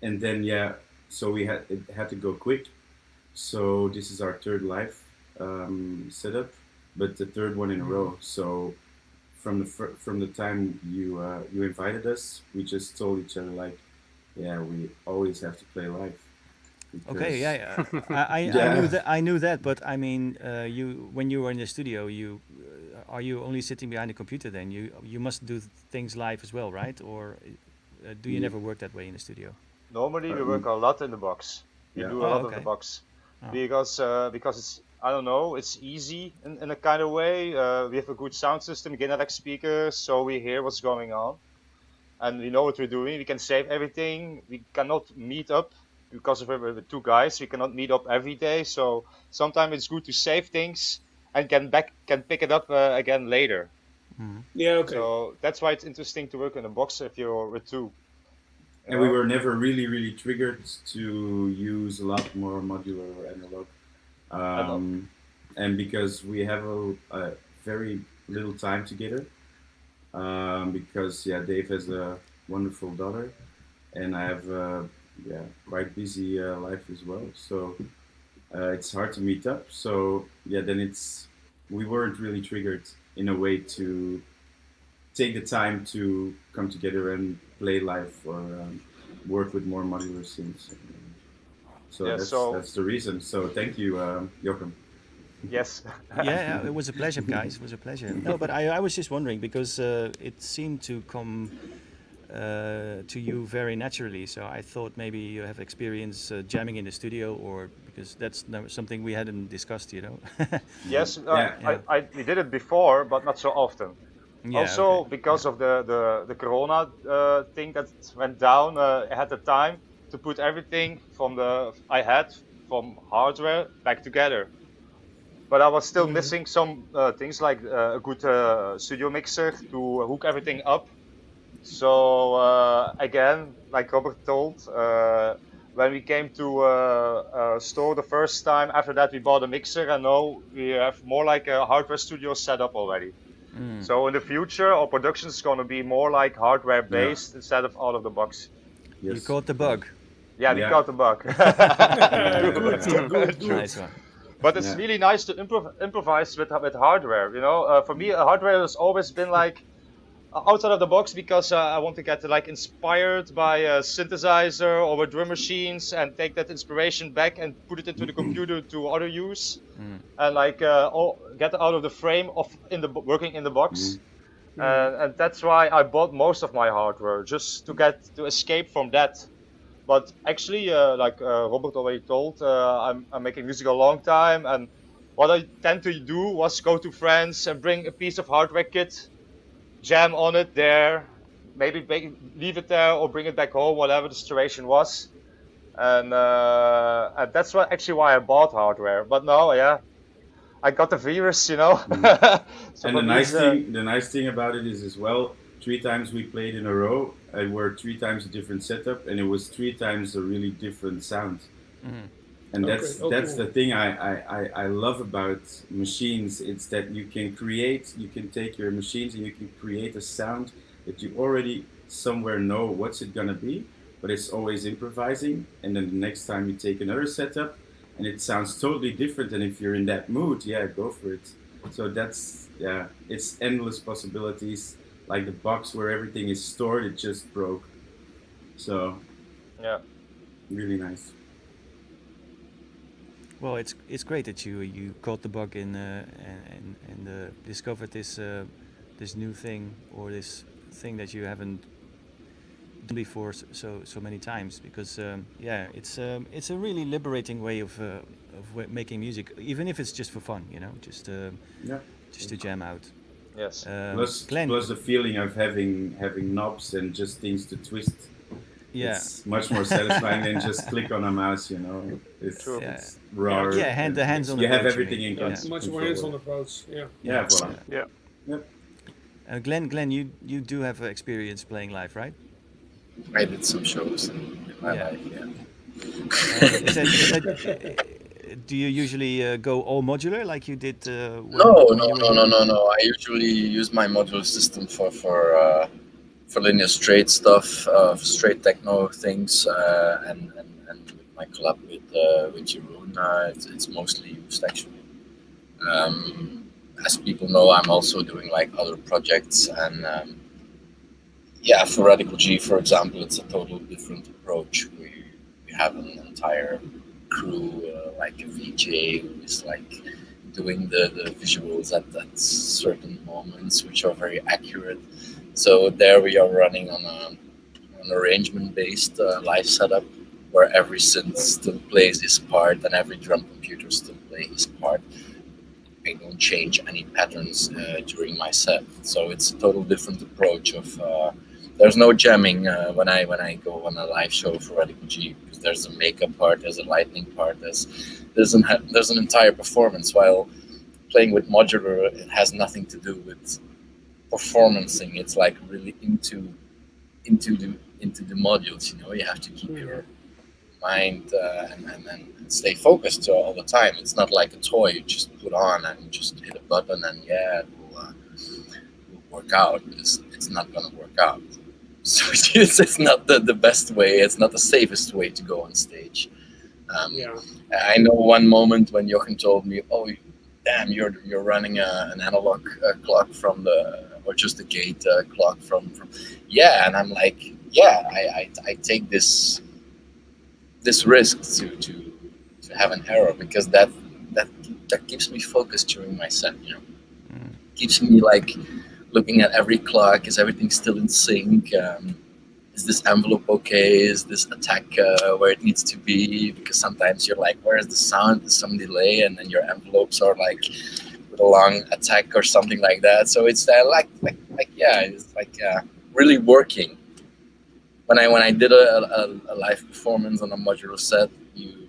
then so it had to go quick. So this is our third live setup, but the third one in a row. So from the time you invited us, we just told each other like, yeah, we always have to play live. Okay, yeah. I knew that, but I mean, when you were in the studio, are you only sitting behind the computer then? You must do things live as well, right? Or do you never work that way in the studio? Normally we work a lot in the box. We do a lot of the box because it's, I don't know, it's easy in a kind of way. We have a good sound system, Genelec speakers, so we hear what's going on. And we know what we're doing. We can save everything. We cannot meet up because of we're two guys. We cannot meet up every day. So sometimes it's good to save things and can pick it up again later. Mm-hmm. Yeah, okay. So that's why it's interesting to work in a box if you're with two. And we were never really triggered to use a lot more modular or analog. And because we have a very little time together, because Dave has a wonderful daughter, and I have quite busy life as well. So it's hard to meet up. So then we weren't really triggered in a way to take the time to come together and play live or work with more modular scenes. So that's the reason. So thank you, Jochem. Yes. Yeah, it was a pleasure, guys. It was a pleasure. No, but I was just wondering because it seemed to come to you very naturally. So I thought maybe you have experience jamming in the studio, or because that's something we hadn't discussed, you know. Yes, we did it before, but not so often. Yeah, also, because of the Corona thing that went down, I had the time to put everything from from hardware back together. But I was still missing some things like a good studio mixer to hook everything up. So again, like Robert told, when we came to Stoor the first time, after that we bought a mixer, and now we have more like a hardware studio set up already. So in the future, our production is going to be more like hardware based instead of out of the box. Yes. You caught the bug. Yeah, we caught the bug. Good. Nice one. But it's really nice to improvise with hardware. You know, for me, hardware has always been like outside of the box because I want to get like inspired by a synthesizer or with drum machines and take that inspiration back and put it into the computer to other use, and like get out of the frame of working in the box. And that's why I bought most of my hardware, just to escape from that. But actually, like Robert already told, I'm making music a long time, and what I tend to do was go to friends and bring a piece of hardware kit, jam on it there, maybe leave it there or bring it back home, whatever the situation was. And that's why I bought hardware. But no, I got the virus, you know. So and the nice thing about it is as well, 3 times we played in a row, and were 3 times a different setup, and it was 3 times a really different sound. And that's the thing I love about machines. It's that you can take your machines and you can create a sound that you already somewhere know what's it gonna be, but it's always improvising. And then the next time you take another setup and it sounds totally different. And if you're in that mood, go for it. So that's, it's endless possibilities like the box where everything is stored, it just broke. So Yeah. really nice. Well, it's great that you caught the bug and discovered this this new thing, or this thing that you haven't done before so many times, because it's a really liberating way of making music, even if it's just for fun, just to jam out. Yes. Glenn, Plus the feeling of having knobs and just things to twist. yeah, It's much more satisfying than just click on a mouse, It's, True. it's raw. Yeah, the hands-on You have approach, everything you in mean. control. Much more hands-on approach. Yeah. Yeah, voilà. Yeah. Yep. Glenn, you do have experience playing live, right? I did some shows in my Yeah. life. Yeah. Is that, do you usually go all modular like you did? When No. you were here? I usually use my modular system for linear straight stuff, straight techno things, and with my collab with Jeroen, it's mostly used actually. As people know, I'm also doing like other projects, and for Radical G, for example, it's a total different approach. We have an entire crew, like a VJ who is like doing the visuals at certain moments, which are very accurate. So there we are running on an arrangement-based live setup where every synth still plays his part and every drum computer still plays his part. I don't change any patterns during my set, so it's a total different approach of. There's no jamming when I go on a live show for Radical G, because there's a makeup part, there's a lighting part, there's an entire performance. While playing with modular, it has nothing to do with performancing. It's like really into the modules. You have to keep your mind and stay focused all the time. It's not like a toy you just put on and just hit a button and it will work out. It's not gonna work out. So it's not the best way. It's not the safest way to go on stage. I know one moment when Jochem told me, "Oh, damn, you're running an analog clock or just a gate clock from." Yeah, and I'm like, yeah, I take this risk to have an error, because that keeps me focused during my set. Keeps me like looking at every clock. Is everything still in sync? Is this envelope okay? Is this attack where it needs to be? Because sometimes you're like, where is the sound? There's some delay, and then your envelopes are like with a long attack or something like that. So it's it's like really working. When I did a live performance on a modular set, you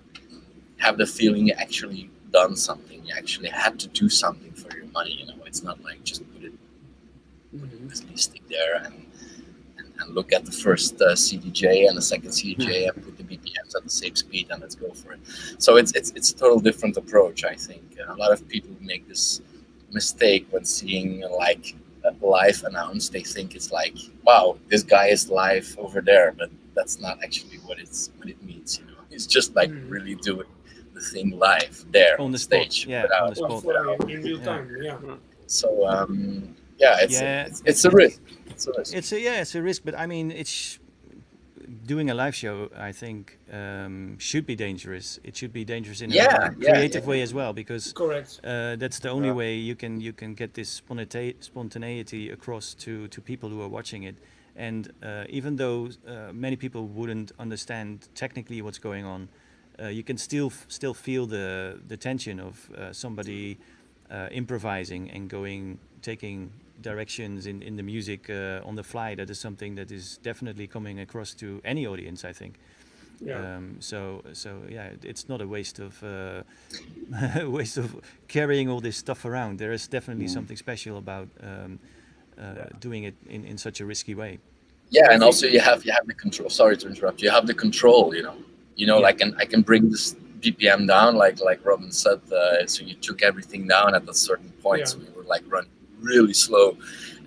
have the feeling you actually done something. You actually had to do something for your money. It's not like just put it stick there and look at the first CDJ and the second CDJ and put the BPMs at the same speed and let's go for it. So it's a total different approach, I think. A lot of people make this mistake when seeing like live announced. They think it's like, wow, this guy is live over there, but that's not actually what it means. It's just like really doing the thing live there on the stage, on the spot, in real time. Yeah. So it's a risk. It's a risk, but I mean, it's doing a live show. I think should be dangerous. It should be dangerous in a creative way as well, because correct. That's the only way you can get this spontaneity across to people who are watching it. And even though many people wouldn't understand technically what's going on, you can still feel the tension of somebody improvising and taking directions in the music on the fly. That is something that is definitely coming across to any audience, I think. Yeah. So it's not a waste of carrying all this stuff around. There is definitely something special about doing it in such a risky way. Yeah, and also you have the control. Sorry to interrupt. You have the control. Like I can bring this BPM down, like Robin said. So you took everything down at a certain point. Yeah. So we were like running really slow,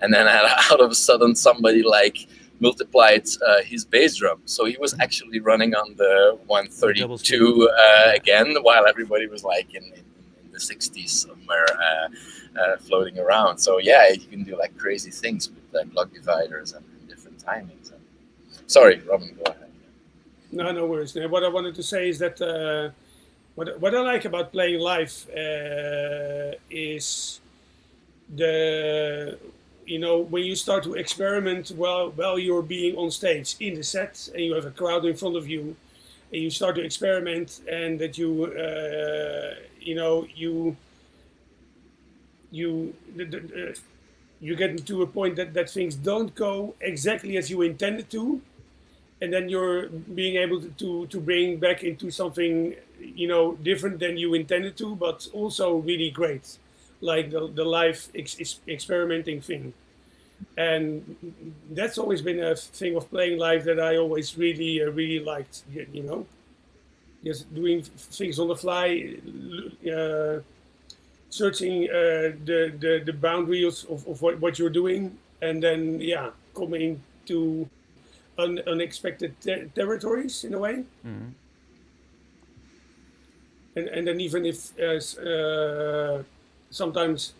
and then out of a sudden somebody like multiplied his bass drum. So he was actually running on the 132 again, while everybody was like in the the 60s somewhere floating around. So yeah, you can do like crazy things with like block dividers and different timings. Sorry, Robin, go ahead. No worries. What I wanted to say is that what I like about playing live is when you start to experiment while you're being on stage in the set and you have a crowd in front of you, and you start to experiment, and that you get to a point that things don't go exactly as you intended to, and then you're being able to bring back into something different than you intended to, but also really great, like the live experimenting thing. And that's always been a thing of playing live that I always really liked, just doing things on the fly, searching the boundaries of what you're doing, and then coming to unexpected territories in a way. Mm-hmm. And then even if sometimes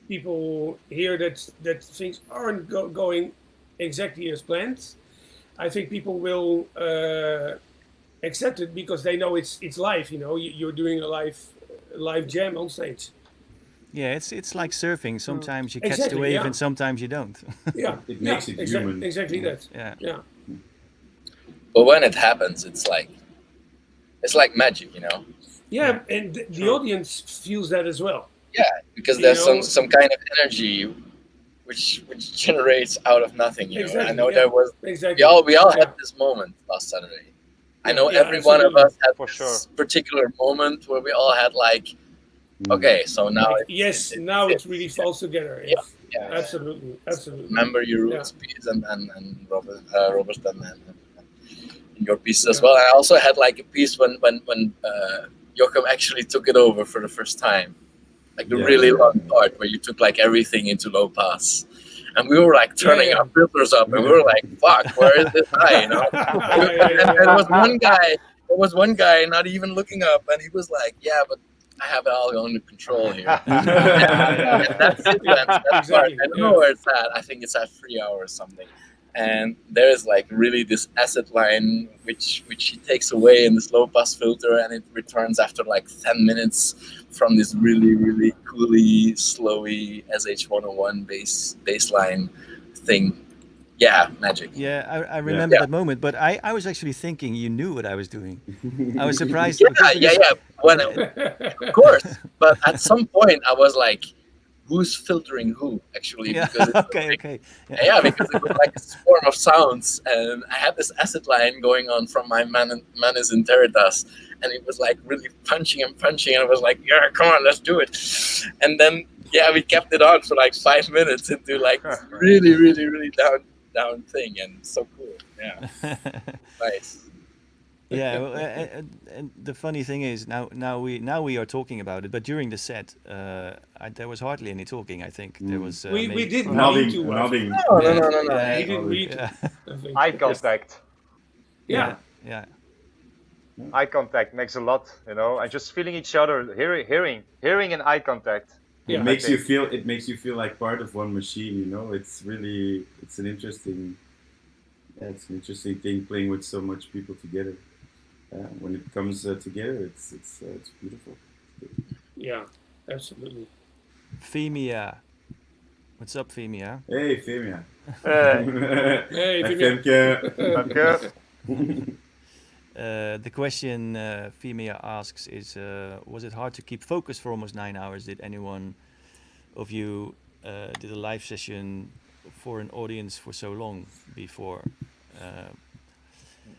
people hear that things aren't going exactly as planned, I think people will accept it because they know it's live. You're doing a live jam on stage. Yeah, it's like surfing. Sometimes you catch Exactly, the wave yeah. and sometimes you don't. Yeah, It makes it human. Exactly that. Yeah. But when it happens, it's like magic, Yeah, and the audience feels that as well. Yeah, because there's some kind of energy which generates out of nothing. Exactly, I know yeah. there was. Exactly. We all had this moment last Saturday. I know every one of us had this particular moment where we all had like, okay, so now now it really falls together. Yeah. Absolutely. Remember Yerune's piece and Robert and your piece as well. I also had like a piece when Jochem actually took it over for the first time, like the really long part where you took like everything into low pass, and we were like turning our filters up, and we were like, "Fuck, where is this high?" And there was one guy not even looking up, and he was like, "Yeah, but I have it all under control here." and that's it, man. That's part. I don't know where it's at. I think it's at 3 hours or something. And there's like really this acid line which he takes away in this low pass filter, and it returns after like 10 minutes from this really coolly slowy SH101 bass line thing. Yeah, magic. Yeah, I remember that moment, but I was actually thinking you knew what I was doing. I was surprised. Yeah. Of course, but at some point I was like, who's filtering who, actually? Yeah. Because Okay. Yeah, because it was like a swarm of sounds, and I had this acid line going on from my Manis in Teritas, and it was like really punching, and I was like, yeah, come on, let's do it. And then, we kept it on for like 5 minutes into like really down thing, and so cool. Yeah, nice. Yeah, well, and the funny thing is now we are talking about it, but during the set, there was hardly any talking. I think there was. We did nodding. No. We didn't read. Eye contact. Yeah. Eye contact makes a lot, and just feeling each other, hearing and eye contact. It makes you feel like part of one machine. It's an interesting thing playing with so much people together. When it comes together, it's beautiful. Yeah, absolutely. Femia, what's up, Femia? Hey, Femia. Hey, Femia. The question Femia asks is, was it hard to keep focus for almost 9 hours? Did anyone of you did a live session for an audience for so long before?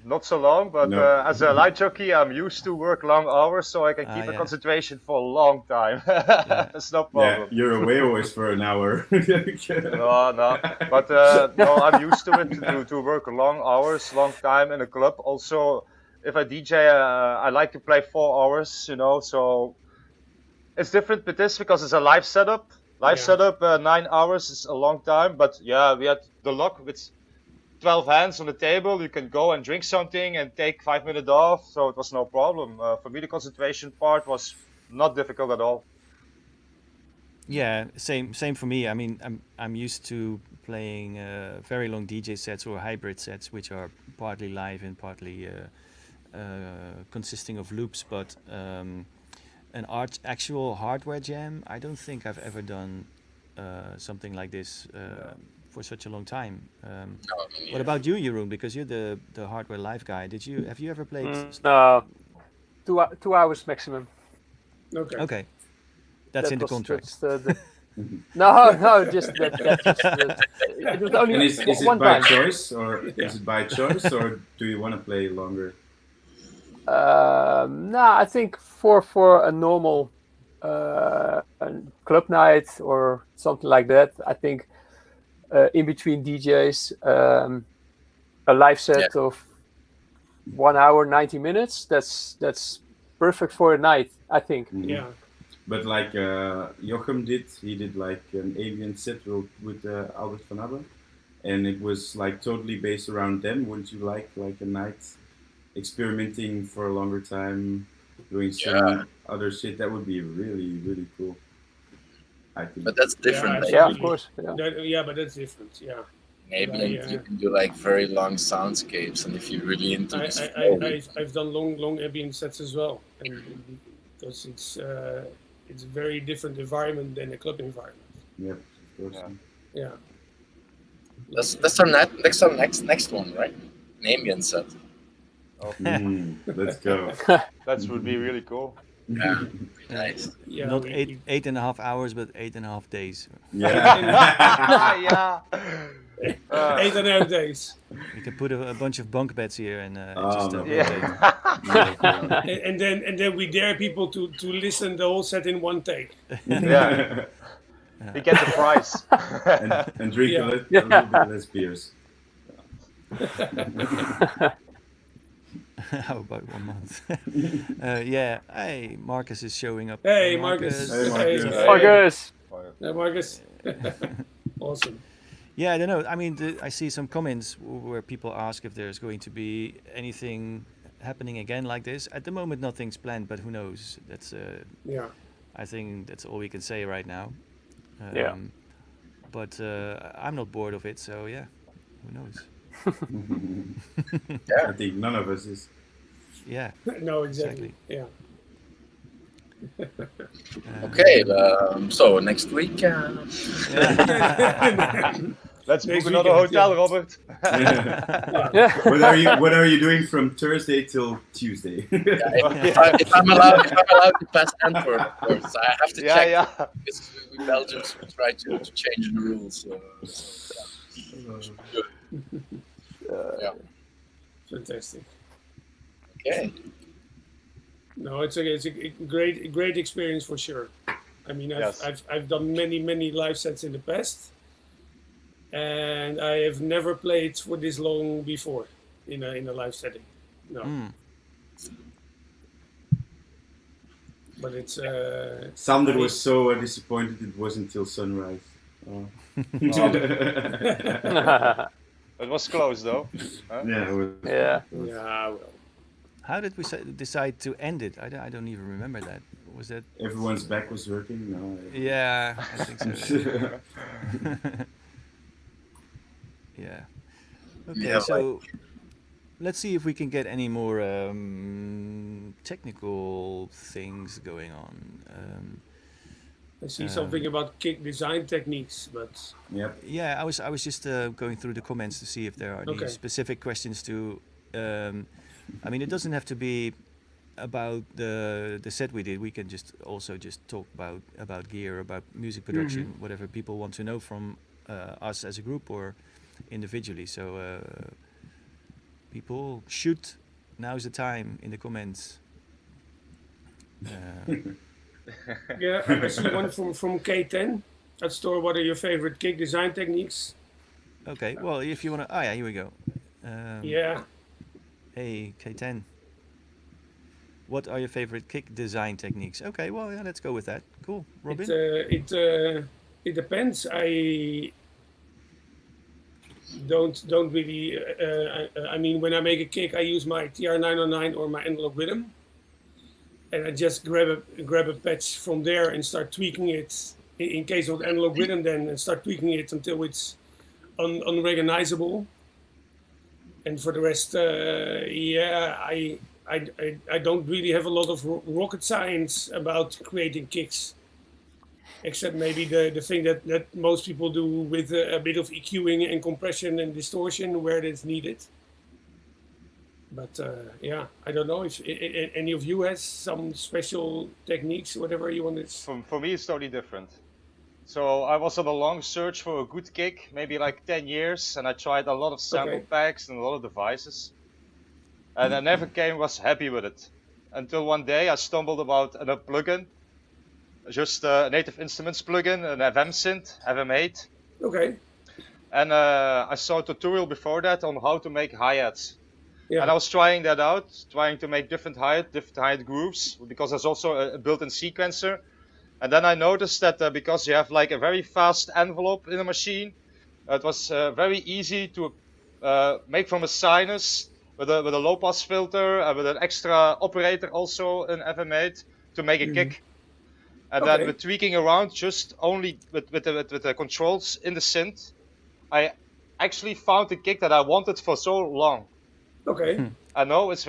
Not so long, but as a light jockey, I'm used to work long hours, so I can keep a concentration for a long time. That's no problem. Yeah, you're away always for an hour. No, but I'm used to it to work long hours, long time in a club. Also, if I DJ, I like to play 4 hours, so it's different with this because it's a live setup. Setup, 9 hours is a long time, but we had the luck with 12 hands on the table. You can go and drink something and take 5 minutes off, so it was no problem. For me, the concentration part was not difficult at all. Yeah, same for me. I mean, I'm used to playing very long DJ sets or hybrid sets, which are partly live and partly consisting of loops. But an actual hardware jam, I don't think I've ever done something like this for such a long time. What about you, Jeroen? Because you're the hardware live guy. Have you ever played? No, 2 hours maximum. Okay. Okay, that's in the contract. No, just that. It was only And is it one by time. choice, or is it by choice, or do you want to play longer? No, I think for a normal a club night or something like that, I think in between DJs, a live set of 1 hour 90 minutes. That's perfect for a night, I think. Yeah. But like Jochem he did like an ambient set with Albert van Abbe, and it was like totally based around them. Wouldn't you like a night experimenting for a longer time, doing some other shit? That would be really, really cool, I think. But that's different. Yeah, of course. Yeah, but that's different. Yeah. Maybe you can do like very long soundscapes, and if you're really into this, I've done long ambient sets as well, and because it's a very different environment than a club environment. Yep, of course. Yeah. That's our next one, right? An ambient set. Oh. Let's go. That would be really cool. Yeah, nice. Yeah. Not 8.5 hours, but 8.5 days. Yeah. Yeah. 8.5 days. You can put a bunch of bunk beds here and Yeah. and then we dare people to listen the whole set in one take. Yeah. We get the prize. and drink a little bit less beers. How about 1 month? Yeah. Hey, Marcus is showing up. Hey, Marcus. Hey, Marcus. Marcus. Hey, Marcus. Awesome. Yeah, I don't know. I mean, I see some comments where people ask if there's going to be anything happening again like this. At the moment, nothing's planned, but who knows? That's I think that's all we can say right now. But I'm not bored of it, so yeah, who knows? I think none of us is. Yeah. No, exactly. Yeah. Okay, so next week. Let's book Next another weekend, hotel, Robert. What are you doing from Thursday till Tuesday? If I'm allowed to pass Antwerp, of course, I have to check. Yeah. Because we Belgians try to change the rules. Yeah. Fantastic. Okay. No, it's a great experience for sure. I mean, I've done many live sets in the past, and I have never played for this long before in a live setting. No. But it's Sander was so disappointed it wasn't till sunrise. It was close though. Huh? Yeah. Well. How did we decide to end it? I don't even remember that. Was that everyone's back was working? No. Yeah, I think so. Yeah. Okay, so let's see if we can get any more technical things going on. I see something about kick design techniques, but yeah, I was just going through the comments to see if there are any specific questions to. I mean, it doesn't have to be about the set we did. We can also talk about gear, about music production, whatever people want to know from us as a group or individually. So people shoot. Now's the time in the comments. Yeah, I see one from K10 at Stoor. What are your favorite kick design techniques? Okay, well, if you want to... Oh, yeah, here we go. Yeah. Hey, K10. What are your favorite kick design techniques? Okay, well, yeah, let's go with that. Cool. Robin? It depends. I don't really... I mean, when I make a kick, I use my TR909 or my analog rhythm. and I just grab a patch from there and start tweaking it in case of analog rhythm, then and start tweaking it until it's unrecognizable. And for the rest, I don't really have a lot of rocket science about creating kicks, except maybe the thing that most people do with a bit of EQing and compression and distortion where it's needed. But I don't know if any of you has some special techniques, whatever you want to. For me, it's totally different. So I was on a long search for a good kick, maybe like 10 years, and I tried a lot of sample packs and a lot of devices. And I never was happy with it. Until one day I stumbled about a plugin, just a Native Instruments plugin, an FM synth, FM8. Okay. And I saw a tutorial before that on how to make hi-hats. Yeah. And I was trying that out, trying to make different hi-hat grooves, because there's also a built-in sequencer. And then I noticed that because you have like a very fast envelope in a machine, it was very easy to make from a sinus with a low pass filter with an extra operator also in FM8 to make a kick. And then with tweaking around just only with the controls in the synth, I actually found the kick that I wanted for so long. Okay. I know it's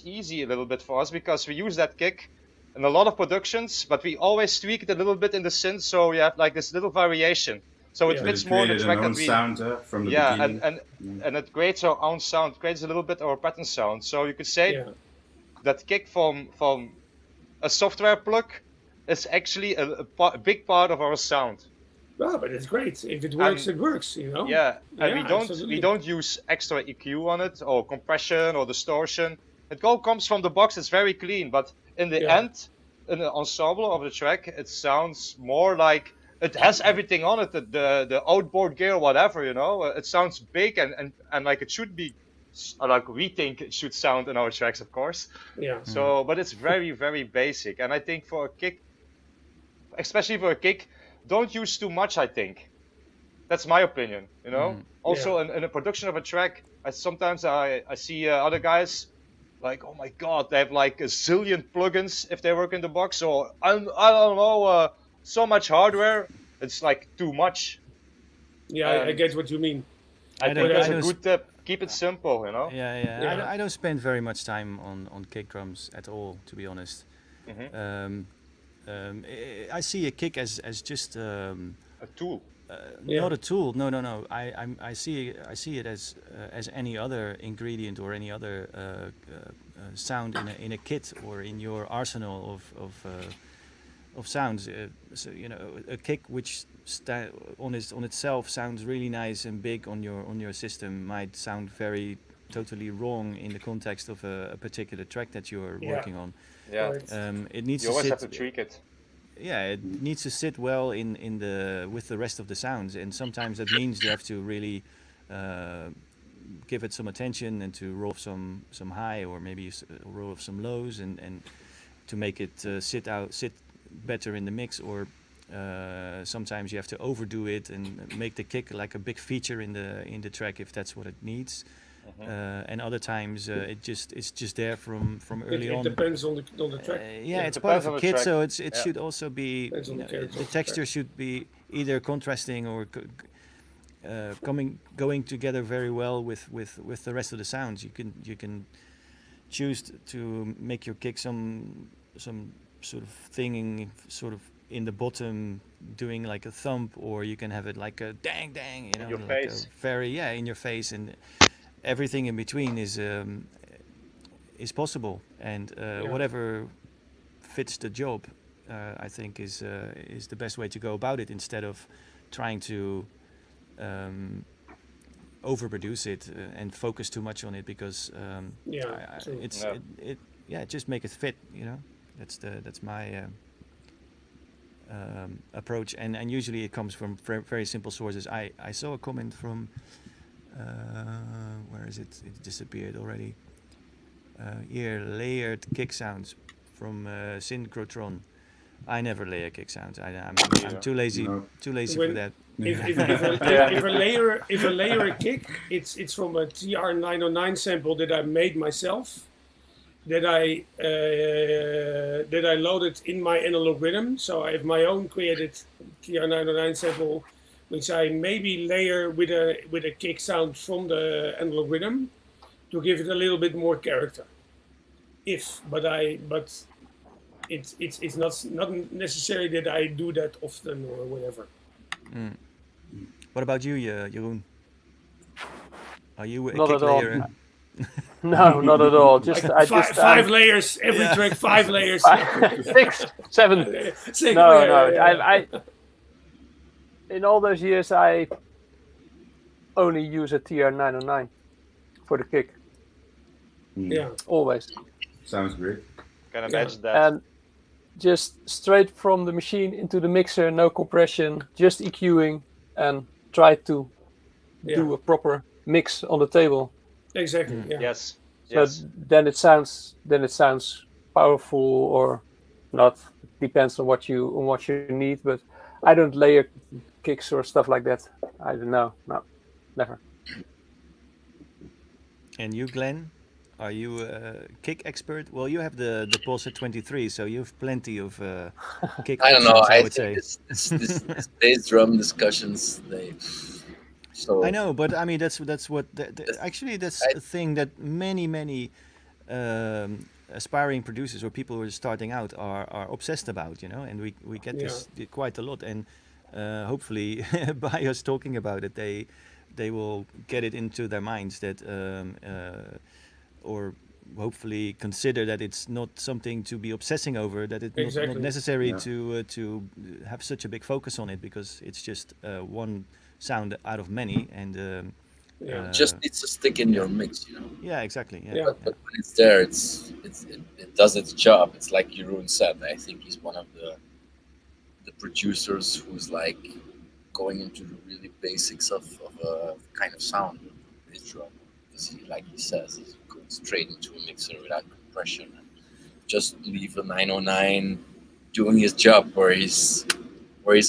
easy a little bit for us because we use that kick in a lot of productions, but we always tweak it a little bit in the synth, so you have like this little variation. So it fits more the track that we sound from the beginning. and it creates our own sound, creates a little bit our pattern sound. So you could say that kick from a software plug is actually a big part of our sound. Well, but it's great. If it works, it works, you know? Yeah, and absolutely. we don't use extra EQ on it, or compression, or distortion. It all comes from the box, it's very clean, but in the end, in the ensemble of the track, it sounds more like it has everything on it, the outboard gear, whatever, you know? It sounds big and like it should be, like we think it should sound in our tracks, of course. Yeah. So, but it's very, very basic, and I think for a kick, especially for a kick, don't use too much, I think. That's my opinion, you know? Also, in a production of a track, sometimes I see other guys, like, oh my god, they have like a zillion plugins if they work in the box, or I don't know, so much hardware, it's like too much. Yeah, I get what you mean. I think that's a good tip. Keep it simple, you know? Yeah. I don't spend very much time on kick drums at all, to be honest. I see a kick as just a tool. Not a tool. No. I see it as any other ingredient or any other sound in a kit or in your arsenal of sounds. So you know, a kick which on itself sounds really nice and big on your system might sound totally wrong in the context of a particular track that you're working on. Yeah. It needs you always have to tweak it. Yeah, it needs to sit well with the rest of the sounds, and sometimes that means you have to really give it some attention and to roll some high or maybe roll of some lows and to make it sit better in the mix, or sometimes you have to overdo it and make the kick like a big feature in the track if that's what it needs. And other times it's just there from early on. It depends on the track. It's part of a kit, so it should also be the texture should be either contrasting or going together very well with the rest of the sounds. You can choose to make your kick some sort of thing sort of in the bottom doing like a thump, or you can have it like a dang, you know, in your like face. in your face, and everything in between is possible, and whatever fits the job, I think is the best way to go about it, instead of trying to overproduce it and focus too much on it, because just make it fit, you know. That's my approach, and usually it comes from very simple sources. I saw a comment from where is it? It disappeared already. Layered kick sounds from Synchrotron. I never layer kick sounds. I'm too lazy. No. Too lazy for that. If a layer a kick, it's from a TR-909 sample that I made myself, that I loaded in my analog rhythm. So I have my own created TR909 sample, which I maybe layer with a kick sound from the analog rhythm to give it a little bit more character. But it's not necessary that I do that often or whatever. What about you, Jeroen? Are you a Not kick at all. layer? No, not at all. Just Like five layers, every track, 5 layers. 6, 7. No. I in all those years I only use a TR909 for the kick. Yeah. Always. Sounds great. Can imagine that. And just straight from the machine into the mixer, no compression, just EQing, and try to do a proper mix on the table. Exactly. Yeah. Yes. So Yes. then it sounds powerful or not. Depends on what you need. But I don't layer kicks or stuff like that. I don't know. No, never. And you, Glenn? Are you a kick expert? Well, you have the Pulsar 23, so you have plenty of kick. I don't know. options, I would think say. this bass drum discussions, I know, but I mean that's what actually that's a thing that many aspiring producers or people who are starting out are obsessed about, you know, and we get this quite a lot, and hopefully by us talking about it, they will get it into their minds that or hopefully consider that it's not something to be obsessing over, that it's not necessary to have such a big focus on it, because it's just one sound out of many, and just needs to stick in your mix, you know. Yeah, exactly. But when it's there, it does its job. It's like Jeroen said. I think he's one of the producers who's like going into the really basics of a kind of sound, bass drum. Because he, like he says, he's going straight into a mixer without compression, and just leave a 909 doing his job where he's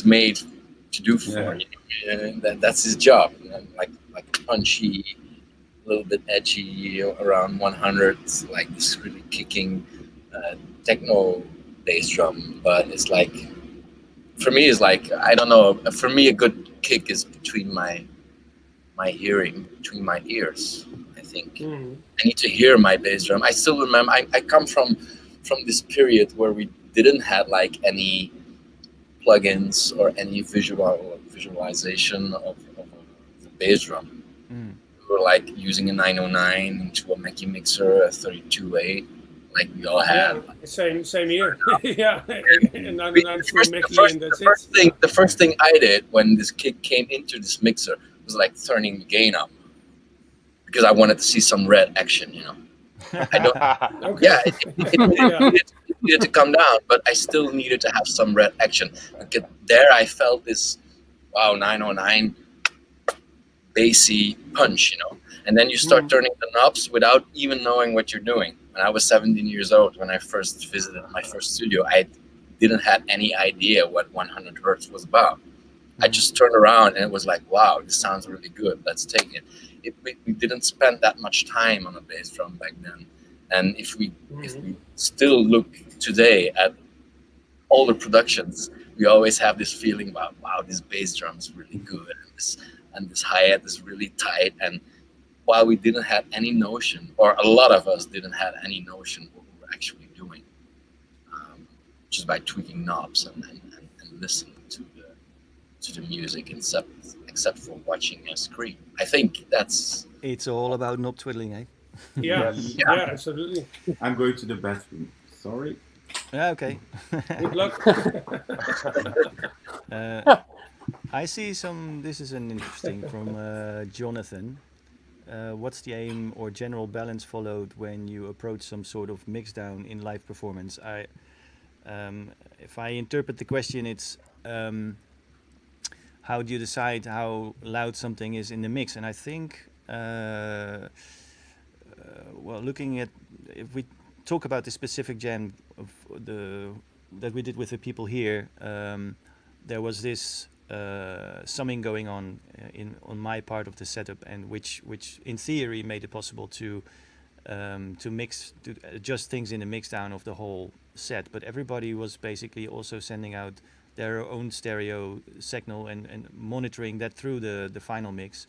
made to do for. And that's his job. You know, like punchy, a little bit edgy, around 100, like this really kicking techno bass drum. But it's like, for me, it's like, I don't know. For me, a good kick is between my hearing, between my ears. I think I need to hear my bass drum. I still remember. I come from this period where we didn't have like any plugins or any visualization of the bass drum. We were like using a 909 into a Mackie mixer, a 32.8, like we all had. Yeah, same here. Yeah, and 909 for Mackie, and that's it. The first thing I did when this kick came into this mixer was like turning the gain up, because I wanted to see some red action, you know. I don't. Yeah, it needed to come down, but I still needed to have some red action. Like there, I felt this 909 bassy punch, you know. And then you start turning the knobs without even knowing what you're doing. When I was 17 years old, when I first visited my first studio, I didn't have any idea what 100 hertz was about. I just turned around and it was like, wow, this sounds really good. Let's take it. We didn't spend that much time on a bass drum back then. And if we still look today at all the productions, we always have this feeling about, wow, this bass drum is really good, and this hi-hat is really tight. And while we didn't have any notion, or a lot of us didn't have any notion what we were actually doing, just by tweaking knobs and listening to the music, except for watching a screen. I think it's all about knob twiddling, eh? Yeah, absolutely. I'm going to the bathroom. Sorry. Yeah, okay. Good luck. I see some. This is an interesting from Jonathan. What's the aim or general balance followed when you approach some sort of mixdown in live performance? If I interpret the question, it's how do you decide how loud something is in the mix? And I think, well, looking at, if we talk about the specific jam of that we did with the people here, there was this summing going on my part of the setup, and which in theory made it possible to to adjust things in the mix down of the whole set. But everybody was basically also sending out their own stereo signal and monitoring that through the final mix.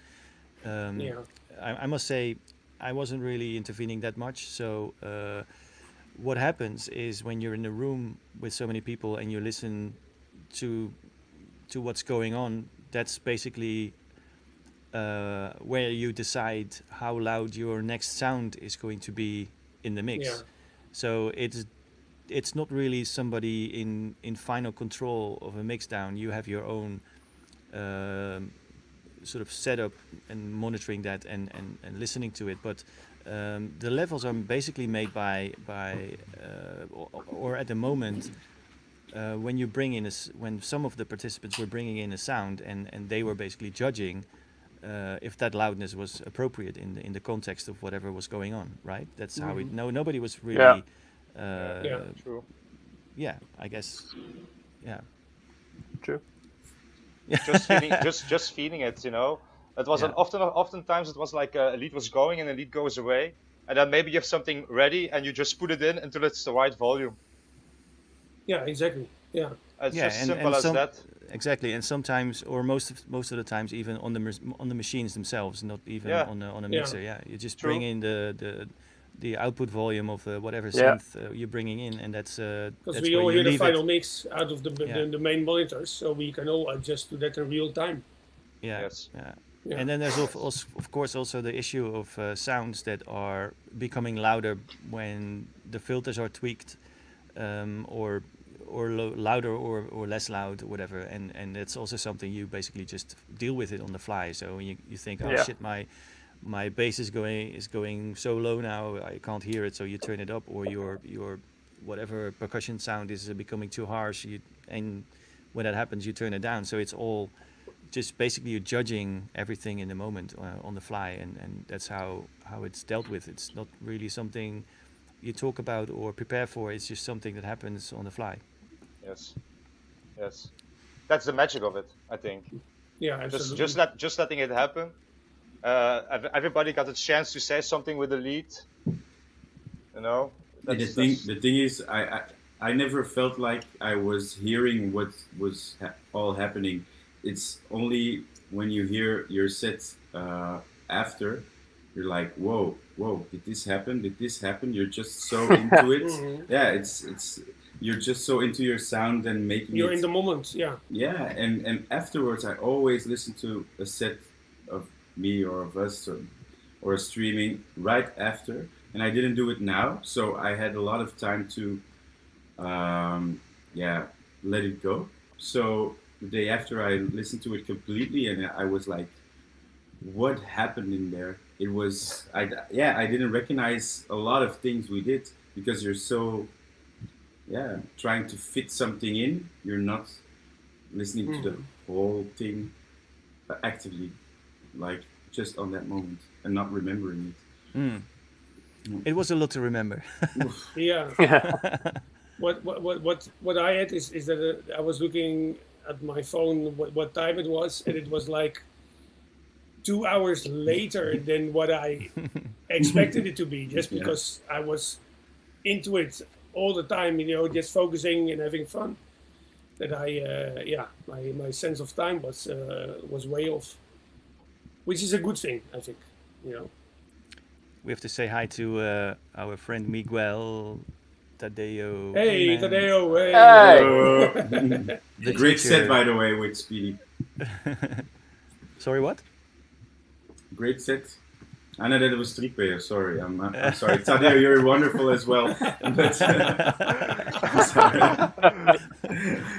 I must say, I wasn't really intervening that much. So what happens is when you're in a room with so many people and you listen to what's going on, that's basically where you decide how loud your next sound is going to be in the mix. Yeah. So it's not really somebody in final control of a mix down. You have your own sort of setup and monitoring that and listening to it. But the levels are basically made by or at the moment when you bring in when some of the participants were bringing in a sound and they were basically judging if that loudness was appropriate in the context of whatever was going on, right? That's how it. No, nobody was really. True. Yeah, I guess. Yeah. True. Just feeling it, you know. It was oftentimes it was like a lead was going and the lead goes away, and then maybe you have something ready and you just put it in until it's the right volume. Yeah, exactly. Yeah. It's just simple as that. Exactly, and sometimes, or most of the times, even on the machines themselves, not even on a mixer. Yeah, you just bring in the output volume of whatever synth you're bringing in, and that's because we all hear the final mix out of the main monitors, so we can all adjust to that in real time. Yeah. Yes. Yeah. And then there's of course also the issue of sounds that are becoming louder when the filters are tweaked, or louder or less loud or whatever, and that's also something you basically just deal with it on the fly. So when you think, oh shit, my bass is going so low now, I can't hear it, so you turn it up, or your whatever percussion sound is becoming too harsh, and when that happens you turn it down. So it's all just basically you're judging everything in the moment on the fly, and that's how it's dealt with. It's not really something you talk about or prepare for, it's just something that happens on the fly. Yes, that's the magic of it, I think. Yeah, absolutely. Just letting it happen. Everybody got a chance to say something with the lead, you know. The thing is, I never felt like I was hearing what was all happening. It's only when you hear your set after, you're like, whoa, did this happen? You're just so into it. Yeah, it's you're just so into your sound and making you're in the moment. Yeah, and afterwards I always listen to a set of me or of us or a streaming right after, and I didn't do it now, so I had a lot of time to let it go. So the day after I listened to it completely, and I was like, what happened in there? It was I didn't recognize a lot of things we did because you're so trying to fit something in. You're not listening to the whole thing actively, like just on that moment, and not remembering it. It was a lot to remember. Yeah. What I had is that I was looking at my phone what time it was, and it was like 2 hours later than what I expected it to be, just because I was into it all the time, you know, just focusing and having fun. That my sense of time was way off, which is a good thing, I think, you know. We have to say hi to our friend Miguel Tadeo. Hey, Tadeo. Hey. The great set, by the way, with Speedy. Sorry, what? Great set. I know that it was 3 players. Sorry, I'm sorry. Tadeo, you're wonderful as well. But,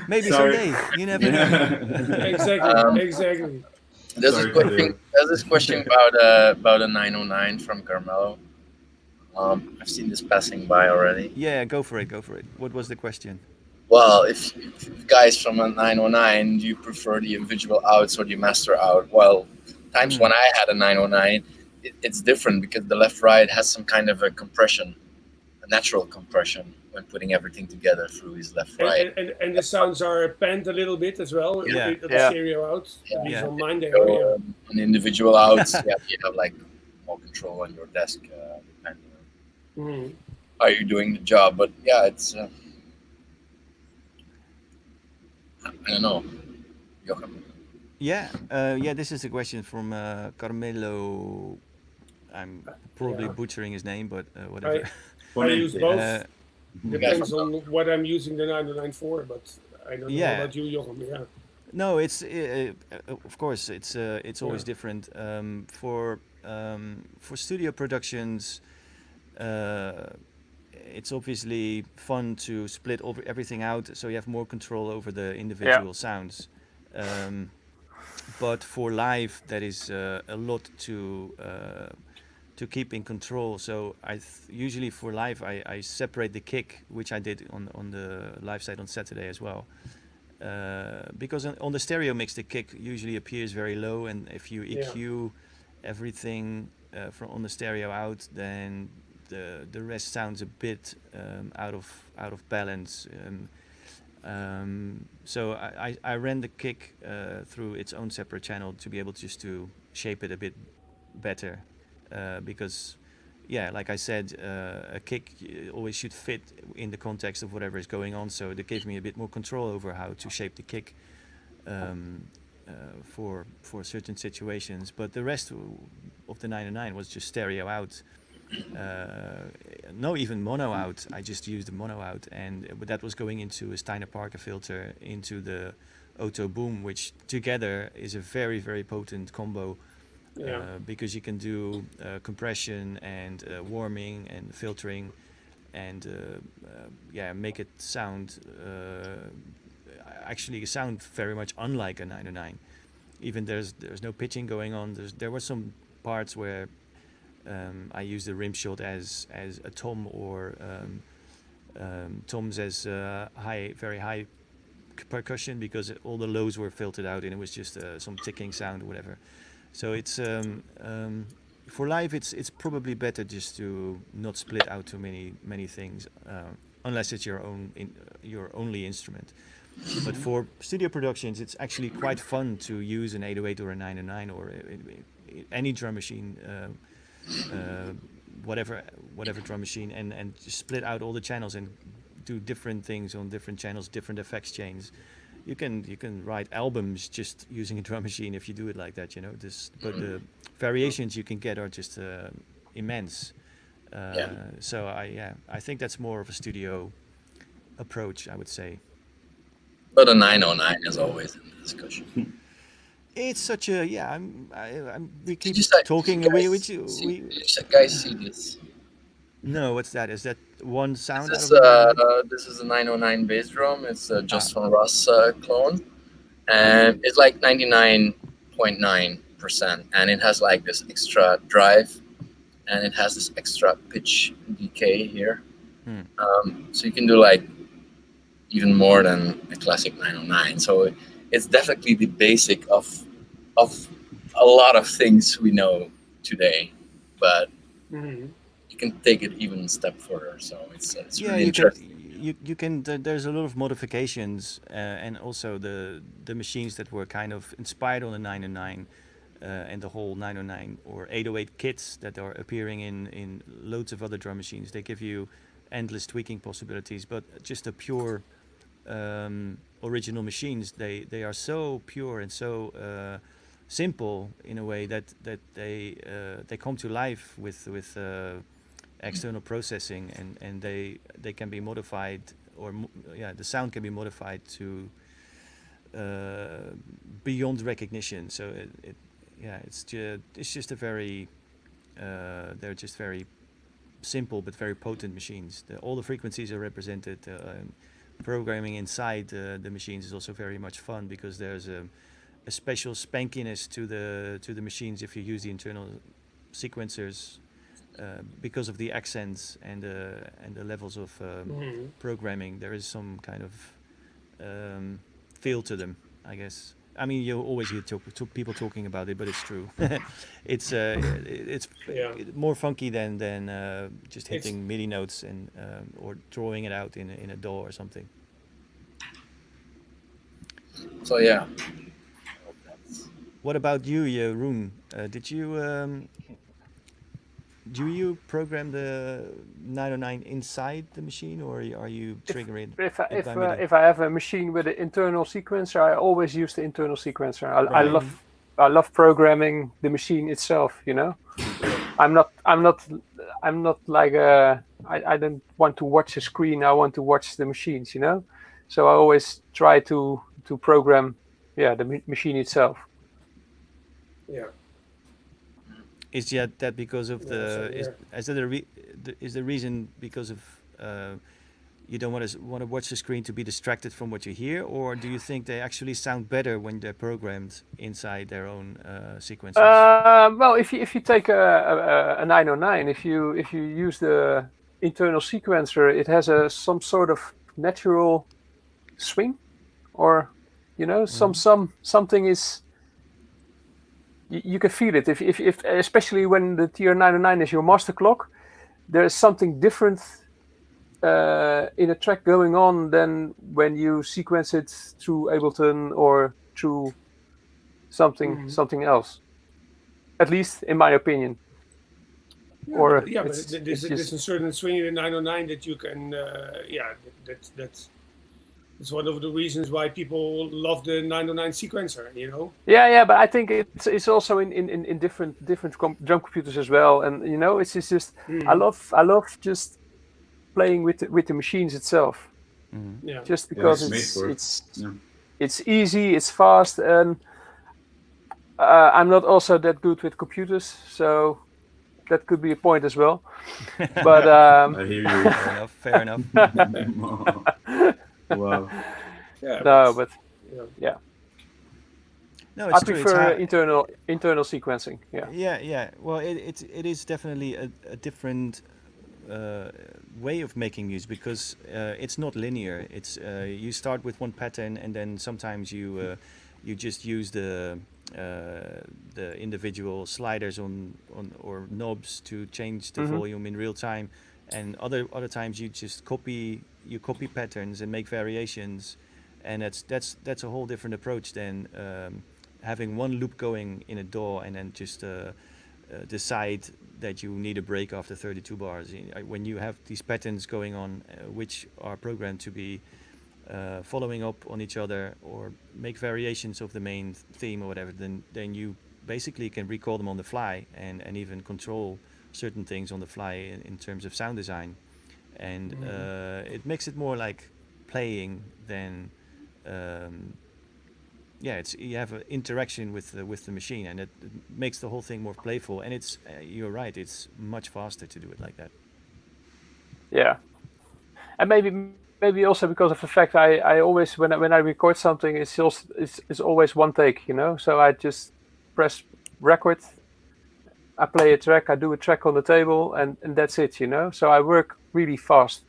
maybe someday. You never know. Exactly. There's this question about a 909 from Carmelo. I've seen this passing by already. Yeah, go for it. What was the question? Well, if guys from a 909, do you prefer the individual outs or the master out? Well, times when I had a 909, it's different because the left-right has some kind of a compression, a natural compression when putting everything together through his left-right. And the sounds are panned a little bit as well. The stereo out. From mine there. On individual outs, you have like more control on your desk. are you doing the job? But yeah, it's I don't know, Jochem. Yeah, this is a question from Carmelo. I'm probably butchering his name, but whatever. I use both. Depends Yeah. on what I'm using the 909 for, but I don't know Yeah. about you, Jochem. Yeah. No, it's of course it's always different. For studio productions, it's obviously fun to split over everything out, so you have more control over the individual sounds. But for live, that is a lot to keep in control. So usually for live, I separate the kick, which I did on the live side on Saturday as well. Because on the stereo mix, the kick usually appears very low, and if you EQ everything from on the stereo out, then the rest sounds a bit out of balance. So I ran the kick through its own separate channel to be able just to shape it a bit better, because like I said, a kick always should fit in the context of whatever is going on, so that gave me a bit more control over how to shape the kick for certain situations. But the rest of the 909 was just stereo out. No, even mono out. I just used the mono out, but that was going into a Steiner Parker filter into the Auto Boom, which together is a very, very potent combo. Because you can do compression and warming and filtering, and make it sound actually sound very much unlike a 909. Even there's no pitching going on. There were some parts where I used the rim shot as a tom, or toms as very high percussion, because all the lows were filtered out and it was just some ticking sound or whatever. So it's for live, it's probably better just to not split out too many things, unless it's your only instrument. But for studio productions, it's actually quite fun to use an 808 or a 909 or any drum machine, whatever drum machine, and just split out all the channels and do different things on different channels, different effects chains. You can write albums just using a drum machine if you do it like that, but the variations you can get are just immense. So I think that's more of a studio approach, I would say. But a 909 is always in the discussion. It's such a we keep talking. Did you guys see this? No, what's that? Is that one sound? This is a 909 bass drum. It's a Just Von Ross clone, and it's like 99.9%, and it has like this extra drive, and it has this extra pitch decay here. So you can do like even more than a classic 909. So it's definitely the basic of a lot of things we know today, but you can take it even a step further. So it's really interesting. You can. There's a lot of modifications, and also the machines that were kind of inspired on the 909, and the whole 909 or 808 kits that are appearing in loads of other drum machines. They give you endless tweaking possibilities, but just a pure original machines, they are so pure and so simple in a way that they come to life with external processing, and they can be modified, or the sound can be modified to beyond recognition. So it's just a very they're just very simple but very potent machines. All the frequencies are represented. Programming inside the machines is also very much fun, because there's a special spankiness to the machines if you use the internal sequencers, because of the accents and the levels of programming. There is some kind of feel to them, I guess. I mean, you always hear people talking about it, but it's true. It's more funky than just hitting MIDI notes and or drawing it out in a DAW or something. So yeah. What about you, Jeroen? Did you do you program the 909 inside the machine, or are you triggering it by MIDI? If I have a machine with an internal sequencer, I always use the internal sequencer. I Right. love programming the machine itself. You know, I'm not like I don't want to watch a screen. I want to watch the machines. You know, so I always try to program, the machine itself. Yeah. Is that because of is the reason because of you don't want to watch the screen to be distracted from what you hear, or do you think they actually sound better when they're programmed inside their own sequences? Well, if you take a 909, if you use the internal sequencer, it has some sort of natural swing, or something is. You can feel it if especially when the TR909 is your master clock. There is something different in a track going on than when you sequence it through Ableton or through something else. At least in my opinion. But there's a certain swing in the 909 that you can. That's one of the reasons why people love the 909 sequencer, you know. Yeah, but I think it's also in different drum computers as well, and it's just I love just playing with the machines itself. Mm-hmm. Yeah. Just because it's easy, it's fast, and I'm not also that good with computers, so that could be a point as well. But I hear you. Fair enough. Wow. Yeah, No, it's I prefer internal sequencing. Yeah. Yeah. Well, it is definitely a different way of making music, because it's not linear. It's you start with one pattern, and then sometimes you just use the individual sliders on or knobs to change the volume in real time, and other times you just copy patterns and make variations, and that's a whole different approach than having one loop going in a DAW and then just decide that you need a break after 32 bars. When you have these patterns going on, which are programmed to be following up on each other or make variations of the main theme or whatever, then you basically can recall them on the fly and even control certain things on the fly in terms of sound design. And it makes it more like playing than you have an interaction with the machine, and it makes the whole thing more playful. And it's you're right, it's much faster to do it like that. Yeah, and maybe also because of the fact I always when I record something, it's always one take, So I just press record, I play a track, I do a track on the table, and that's it, So I work really fast.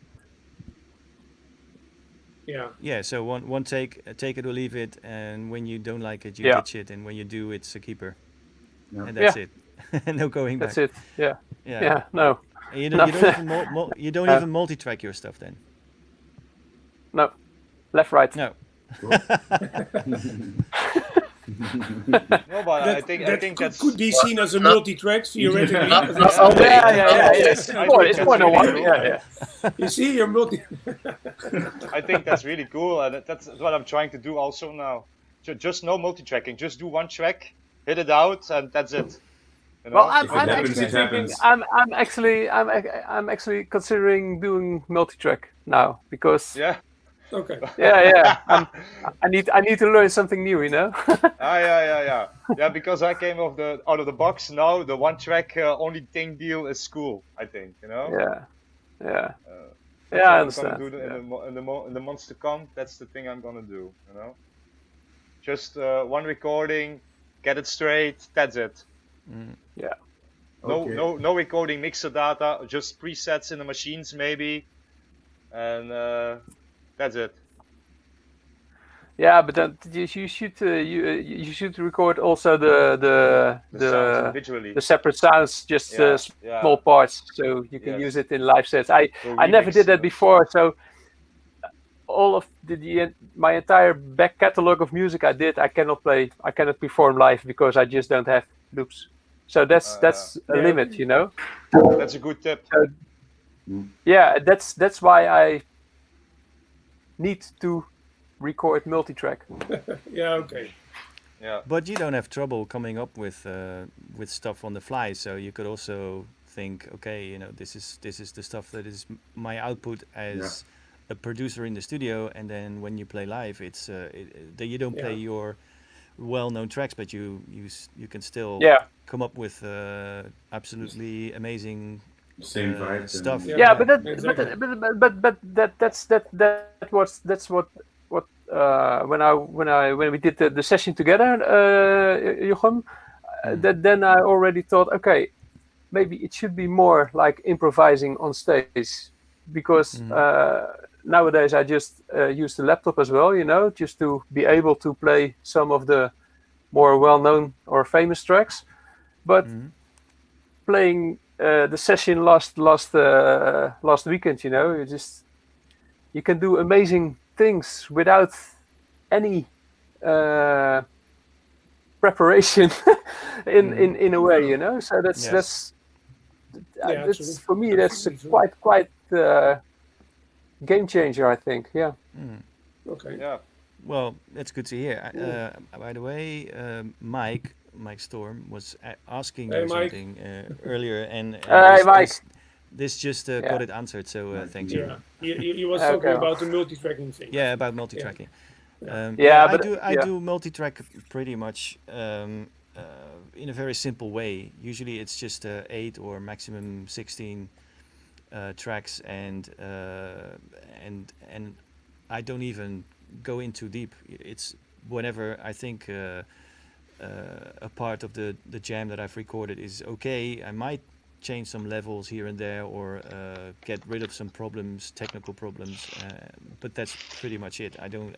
Yeah. So one take it or leave it, and when you don't like it, you ditch it, and when you do, it's a keeper, and that's it. No going back. That's it. Yeah. No. And you don't even multi-track your stuff then. No. Left, right. No. No, but I think that could be seen as a multi-track theoretically. Yes. It's more than one. Yeah. You see, you're multi. I think that's really cool, and that's what I'm trying to do also now. Just no multi-tracking. Just do one track, hit it out, and that's it. Well, I'm actually considering doing multi-track now, because Okay. Yeah. I need to learn something new, Yeah, because I came out of the box now. The one track only thing deal is cool, I think, Yeah. I understand. I'm gonna do in the months to come. That's the thing I'm gonna do, Just one recording, get it straight. That's it. Yeah. No recording mixer data. Just presets in the machines maybe, and that's it. Yeah, but then you should record also the sounds individually. The separate sounds, just small parts, so you can use it in live sets. I never did that before, so all of my entire back catalog of music I cannot perform live because I just don't have loops. So that's a limit, you know. That's a good tip. So, yeah, that's why I need to record multi-track. Yeah, okay. Yeah. But you don't have trouble coming up with stuff on the fly, so you could also think, okay, you know, this is the stuff that is my output as a producer in the studio, and then when you play live, it's that you don't play your well-known tracks, but you can still come up with absolutely amazing same vibe stuff. Yeah, but that's what when we did the session together, Jochem, then I already thought, okay, maybe it should be more like improvising on stage, because nowadays I just use the laptop as well, you know, just to be able to play some of the more well-known or famous tracks. But playing the session last weekend, you know, you can do amazing things without any preparation in a way, you know. So that's for me, that's quite game changer, I think. Yeah. Okay. Yeah. Well, that's good to hear. By the way, Mike Storm was asking you something earlier, and this just got it answered. So thanks. Yeah, he was talking about the multi-tracking thing. Yeah, about multi-tracking. I do multi-track pretty much in a very simple way. Usually, it's just 8 or maximum 16 tracks, and I don't even go in too deep. It's whenever I think a part of the jam that I've recorded is okay, I might change some levels here and there, or get rid of some technical problems, but that's pretty much it. I don't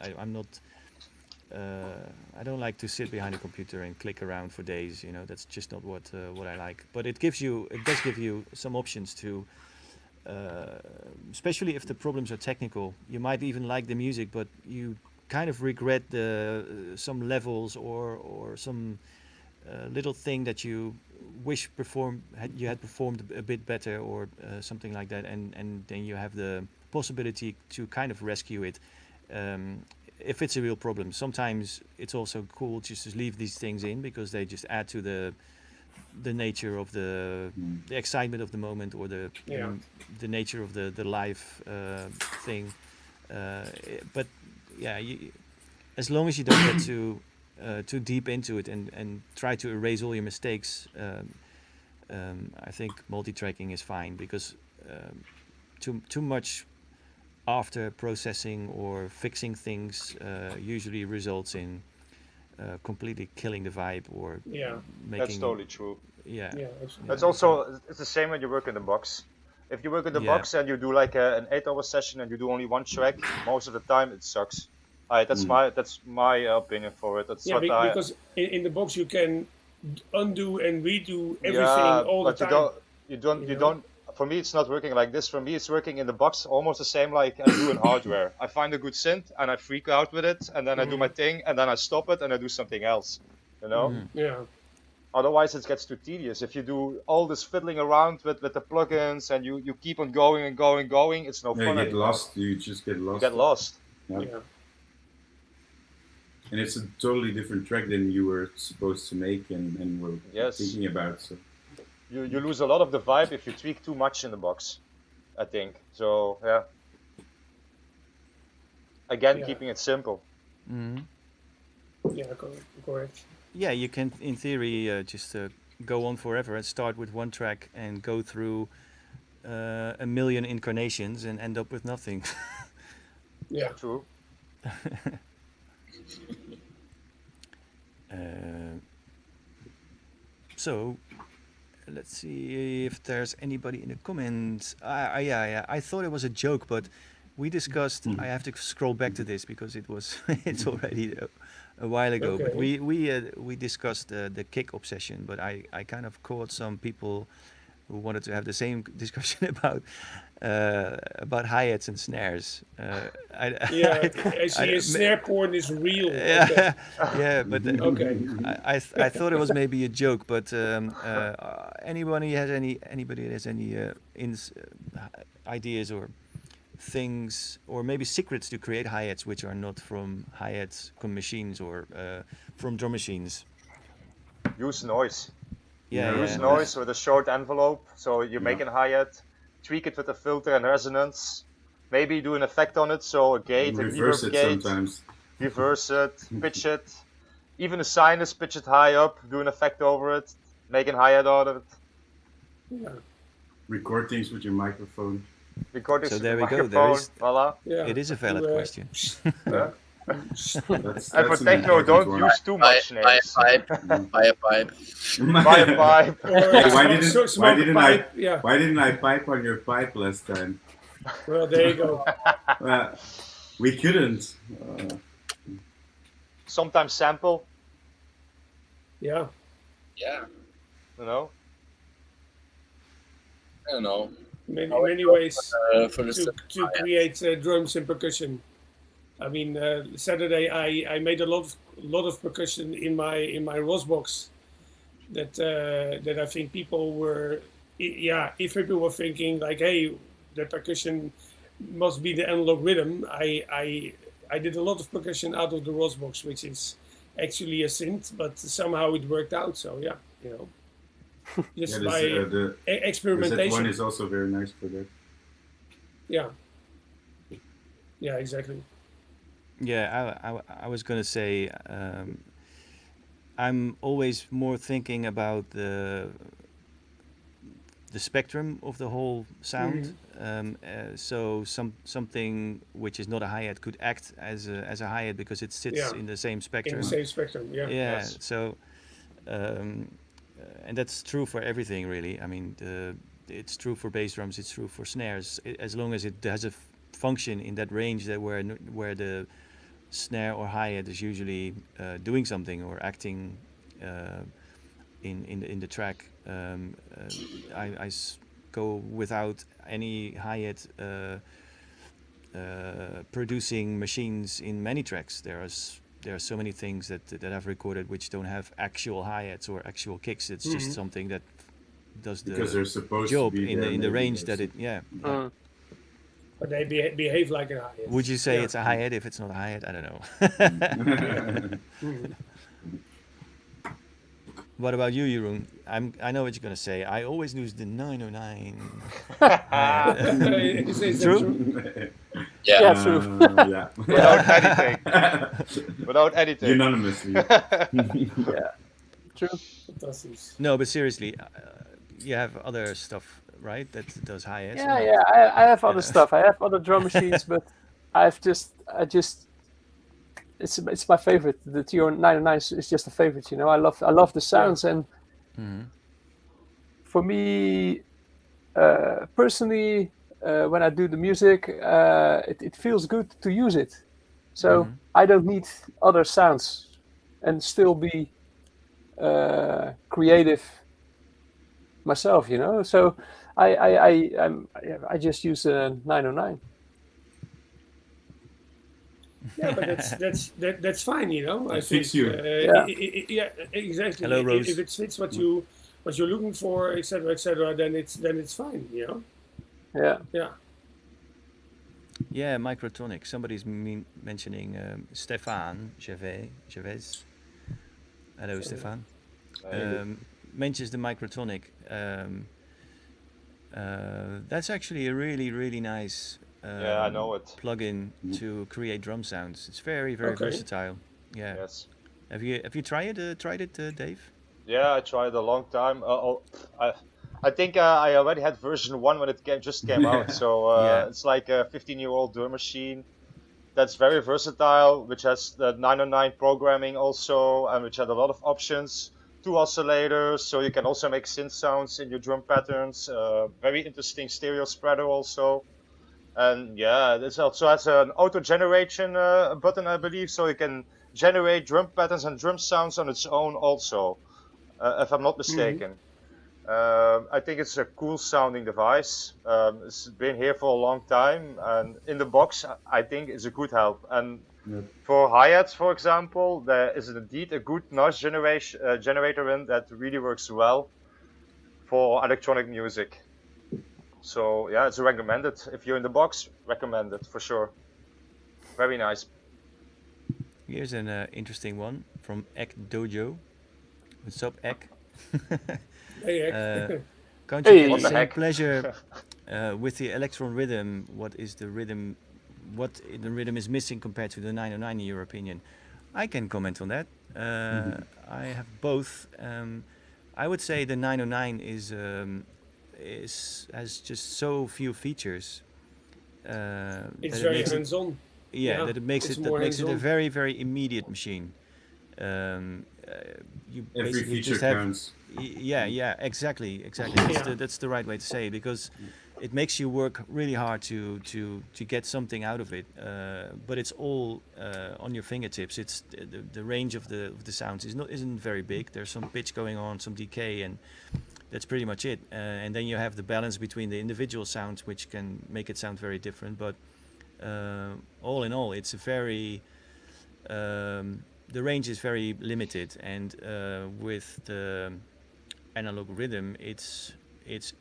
like to sit behind a computer and click around for days, you know. That's just not what I like. But it does give you some options to, especially if the problems are technical. You might even like the music, but you kind of regret some levels or some little thing that you wish you had performed a bit better, or something like that, and then you have the possibility to kind of rescue it if it's a real problem. Sometimes it's also cool just to leave these things in, because they just add to the nature of the excitement of the moment, or the nature of the live thing. But yeah, as long as you don't get too deep into it and try to erase all your mistakes, I think multi-tracking is fine, because too much after processing or fixing things usually results in completely killing the vibe, or making. That's totally true. Yeah. That's also, it's the same when you work in the box. If you work in the box and you do like an 8-hour session and you do only one track, most of the time it sucks. That's my opinion for it. That's because in the box you can undo and redo everything all the time. You don't. For me, it's not working like this. For me, it's working in the box almost the same like I do in hardware. I find a good synth and I freak out with it, and then I do my thing, and then I stop it and I do something else. You know? Yeah. Otherwise, it gets too tedious. If you do all this fiddling around with the plugins and you keep on going and going, it's no fun. You get lost. You just get lost. You get lost. Yeah. And it's a totally different track than you were supposed to make and were thinking about. So. You lose a lot of the vibe if you tweak too much in the box, I think. So, yeah. Again, keeping it simple. Yeah, correct. Yeah, you can, in theory, just go on forever and start with one track and go through a million incarnations and end up with nothing. Yeah, true. So, let's see if there's anybody in the comments. Yeah. I thought it was a joke, but we discussed. I have to scroll back to this because it's already a while ago. Okay. But we discussed the kick obsession. But I kind of caught some people who wanted to have the same discussion about hi-hats and snares. I see a snare porn is real. Yeah, Okay. yeah, but Okay. I thought it was maybe a joke, but anybody has any ideas or things or maybe secrets to create hi-hats which are not from hi-hats machines or from drum machines? Use noise. Use Yeah. noise with a short envelope. So you make a hi-hat, tweak it with a filter and resonance. Maybe do an effect on it, so a gate, a Reverse reverb it gate. sometimes. Reverse it, pitch it. Even a sinus, pitch it high up, do an effect over it, make a hi-hat out of it. Yeah. Record things with your microphone. Record this So with there the we go, microphone, there is- voila. Yeah. It is a valid question. Yeah. That's And for an techno, important don't one. use too Buy, much buy a names. pipe. Buy a pipe. Buy a pipe. Or Hey, smoke a pipe. Yeah. why didn't I pipe on your pipe last time? Well, there you go. We couldn't. Sometimes sample, Yeah. Yeah. you know. I don't know. Many ways For the to create drums and percussion. I mean, Saturday I made a lot of percussion in my Ross box. That I think people were, if people were thinking like, hey, the percussion must be the analog rhythm. I did a lot of percussion out of the Ross box, which is actually a synth, but somehow it worked out. So yeah, just by the experimentation. Z1 is also very nice for that. Yeah, exactly. Yeah, I was gonna say I'm always more thinking about the spectrum of the whole sound. So something which is not a hi-hat could act as a hi-hat because it sits in the same spectrum. In the same spectrum, yeah. Yeah. Yes. So and that's true for everything really. I mean, it's true for bass drums. It's true for snares. As long as it has a function in that range that where the snare or hi-hat is usually doing something or acting in the track. I go without any hi-hat producing machines in many tracks. There are so many things that I've recorded which don't have actual hi-hats or actual kicks. It's just something that does Because they're the supposed job to be in there, the maybe, range or that it something. But they behave like a hi-hat. Would you say Yeah. it's a hi-hat if it's not a hi-hat? I don't know. What about you, Jeroen? I know what you're gonna say. I always use the 909. Is that True? Yeah. True. Yeah. Without anything. Without anything. Unanimously. Yeah. True. Fantastic. No, but seriously, you have other stuff, right? That does hi-hats. Yeah, or yeah. not? I have other stuff. I have other drum machines, but I just it's my favorite. The TR909 is just a favorite. I love the sounds, and for me personally, when I do the music, it feels good to use it. So I don't need other sounds, and still be creative myself. So I just use a 909. Yeah, but that's fine, I fits think. you. Yeah, exactly. Hello, Rose. If it fits what you're looking for, etc., then it's fine, Yeah. Yeah. Yeah, microtonic. Somebody's mentioning Stefan Gervais. Hello, Stefan. Mentions the microtonic. That's actually a really, really nice Yeah, I know it. plugin to create drum sounds. It's very, very Okay. versatile. Yeah. Yes. Have you tried it, Dave? Yeah, I tried a long time. I think I already had version 1 when it just came out. So Yeah. it's like a 15-year-old drum machine that's very versatile, which has the 909 programming also, and which had a lot of options. 2 oscillators, so you can also make synth sounds in your drum patterns. Very interesting stereo spreader also. And yeah, this also has an auto-generation button, I believe, so you can generate drum patterns and drum sounds on its own also, if I'm not mistaken. I think it's a cool sounding device. It's been here for a long time, and in the box, I think it's a good help. And for hi-hats, for example, there is indeed a good noise generator in that really works well for electronic music. So yeah, it's recommended. If you're in the box, recommended for sure. Very nice. Here's an interesting one from Ek Dojo. What's up, Ek? Hey, Can't you get What the the same heck? pleasure with the Electron rhythm? What the rhythm is missing compared to the 909 in your opinion? I can comment on that. I have both. I would say the 909 has just so few features. it's very hands-on. Yeah, that it makes it's it more a hands-on. very, very immediate machine. You Every basically feature just have counts. yeah, exactly. That's the right way to say it, because it makes you work really hard to get something out of it. But it's all on your fingertips. It's the range of the sounds isn't very big. There's some pitch going on, some decay, and that's pretty much it. And then you have the balance between the individual sounds, which can make it sound very different. But all in all, it's a very the range is very limited, and with the analog rhythm, it's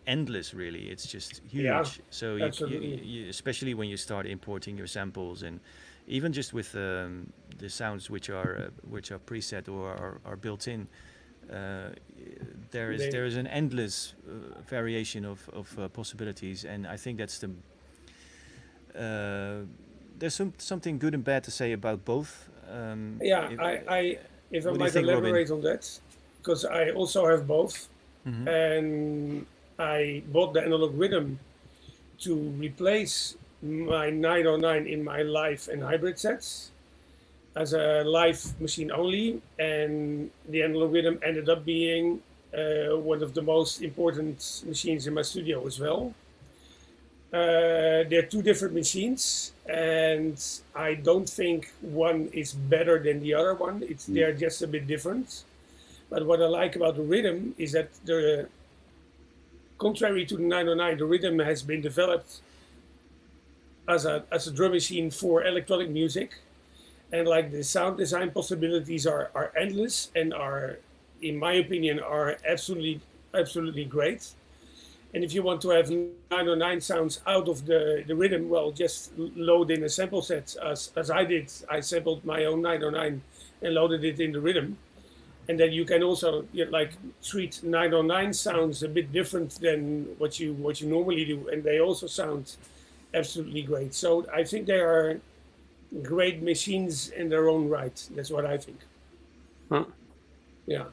endless. Really, it's just huge. Yeah, so absolutely. you especially when you start importing your samples, and even just with the sounds which are preset or are built in. There is an endless variation of possibilities, and I think that's the there's something good and bad to say about both. If I what do you might think, Robin? elaborate on that, because I also have both, and I bought the analog rhythm to replace my 909 in my live and hybrid sets as a live machine only, and the analog rhythm ended up being one of the most important machines in my studio as well. They're two different machines, and I don't think one is better than the other one. They're just a bit different. But what I like about the rhythm is that contrary to the 909, the rhythm has been developed as a drum machine for electronic music, and like the sound design possibilities are endless and are, in my opinion, are absolutely great. And if you want to have 909 sounds out of the rhythm, well, just load in a sample set as I did. I sampled my own 909 and loaded it in the rhythm. And then you can also treat 909 sounds a bit different than what you normally do, and they also sound absolutely great. So I think they are great machines in their own right. That's what I think. Huh. Yeah.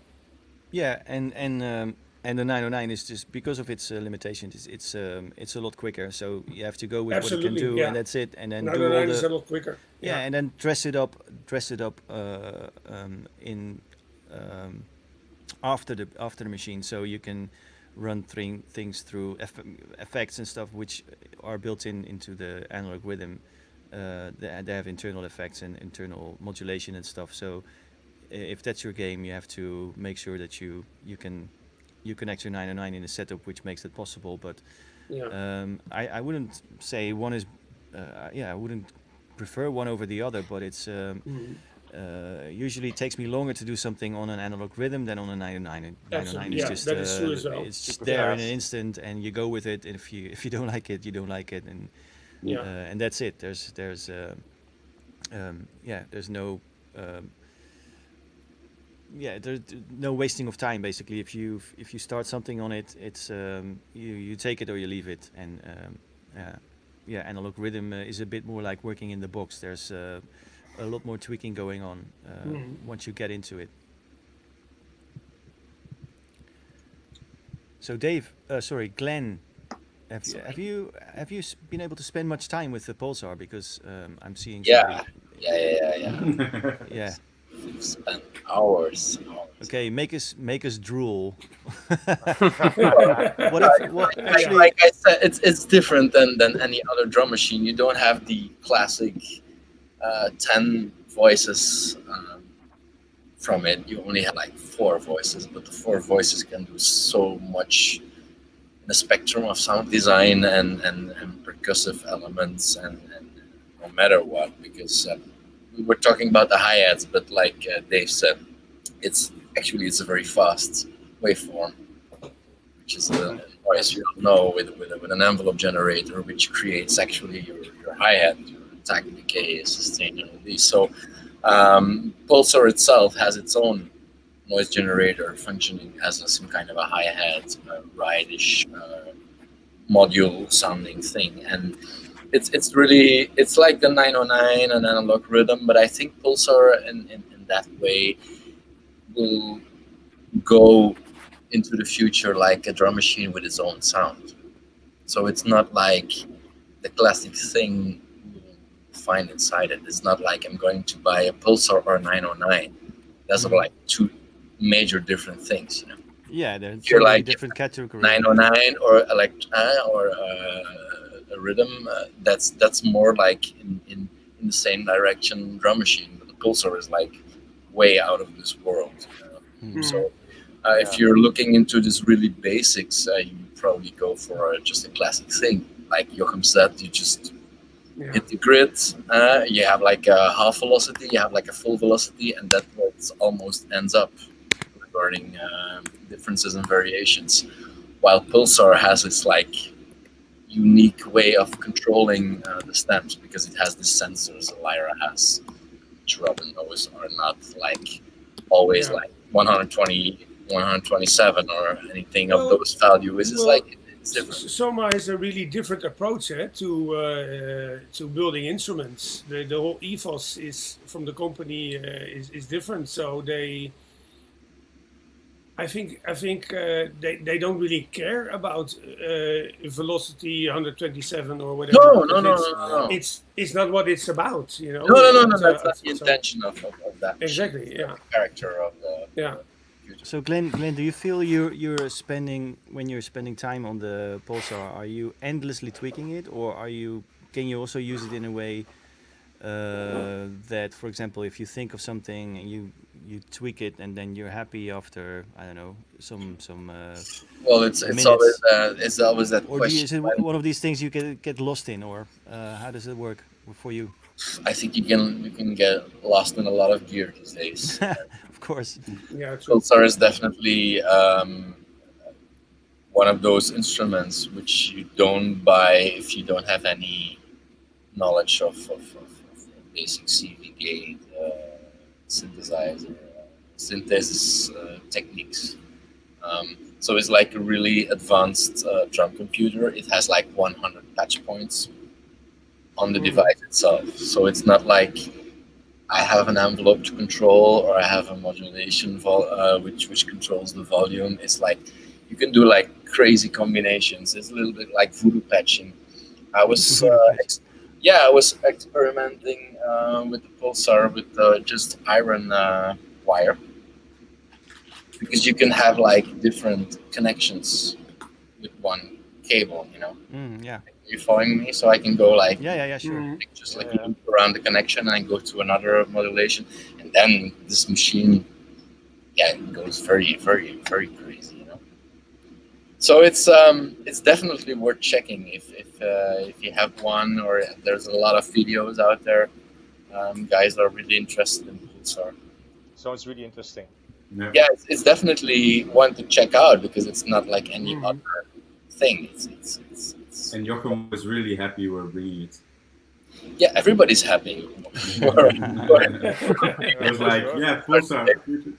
Yeah, and the 909 is just because of its limitations. It's a lot quicker, so you have to go with what it can do, and that's it. And then 909 is a lot quicker. Yeah, and then dress it up in after the machine, so you can run things through effects and stuff which are built into the analog rhythm. They have internal effects and internal modulation and stuff. So if that's your game, you have to make sure that you connect your 909 in a setup which makes it possible. But I wouldn't say one is I wouldn't prefer one over the other, but it's usually takes me longer to do something on an analog rhythm than on a 909. 909 is just that is true as well. it's just there in an instant, and you go with it. And if you don't like it, you don't like it, and and that's it. There's no there's no wasting of time basically. If you start something on it, it's you take it or you leave it. And analog rhythm is a bit more like working in the box. There's a lot more tweaking going on once you get into it. So Glenn, have you been able to spend much time with the Pulsar? Because I'm seeing Yeah. yeah. We've spent hours. Okay, make us drool. Actually, like I said, it's different than any other drum machine. You don't have the classic 10 voices from it, you only have like 4 voices, but the 4 voices can do so much in the spectrum of sound design and percussive elements and no matter what, because we were talking about the hi-hats, but like Dave said, it's a very fast waveform, which is the noise you don't know with an envelope generator, which creates actually your hi-hat, your attack, decay, sustain, and release. So Pulsar itself has its own noise generator functioning as some kind of a hi-hat, ride-ish module sounding thing, and it's like the 909 and analog rhythm, but I think Pulsar in that way will go into the future like a drum machine with its own sound. So it's not like the classic thing you find inside it. It's not like I'm going to buy a Pulsar or a 909. Those are like 2 major different things, you know. Yeah, there's you're so many like different categories. 909 or a rhythm, that's more like in the same direction drum machine, but the Pulsar is like way out of this world. So if you're looking into this really basics, you probably go for just a classic thing. Like Jochem said, you just hit the grid, you have like a half velocity, you have like a full velocity, and that's what almost ends up regarding differences and variations. While Pulsar has its like unique way of controlling the stems, because it has the sensors Lyra has, which Robin knows are not like always like 120, 127 or anything of those values. It's like it's different. Soma has a really different approach to building instruments. The whole ethos is from the company is different. So I think they don't really care about velocity 127 or whatever. No. It's not what it's about, you know. No. That's not the intention of that. Exactly. Yeah. Character of the. So Glenn, do you feel you're spending time on the Pulsar? Are you endlessly tweaking it, or can you also use it in a way that, for example, if you think of something and you tweak it and then you're happy after, I don't know, some well, it's always that or question. Is it one of these things you get lost in, or how does it work for you? I think you can get lost in a lot of gear these days. Of course. Yeah, true. Pulsar is definitely one of those instruments which you don't buy if you don't have any knowledge of basic CV gate, synthesizer, synthesis techniques. So it's like a really advanced drum computer. It has like 100 patch points on the device itself. So it's not like I have an envelope to control or I have a modulation which controls the volume. It's like you can do like crazy combinations. It's a little bit like voodoo patching. I was experimenting with the Pulsar with just iron wire, because you can have like different connections with one cable, you know. Yeah. You following me? So I can go like sure. Just like loop around the connection and go to another modulation, and then this machine, it goes very, very, very crazy, you know. So it's definitely worth checking if you have one, or there's a lot of videos out there. Guys are really interested in Pulsar. Sounds really interesting. Yeah, it's definitely one to check out, because it's not like any other thing. It's and Jochem was really happy you were bringing it. Yeah, everybody's happy. It was like, Pulsar.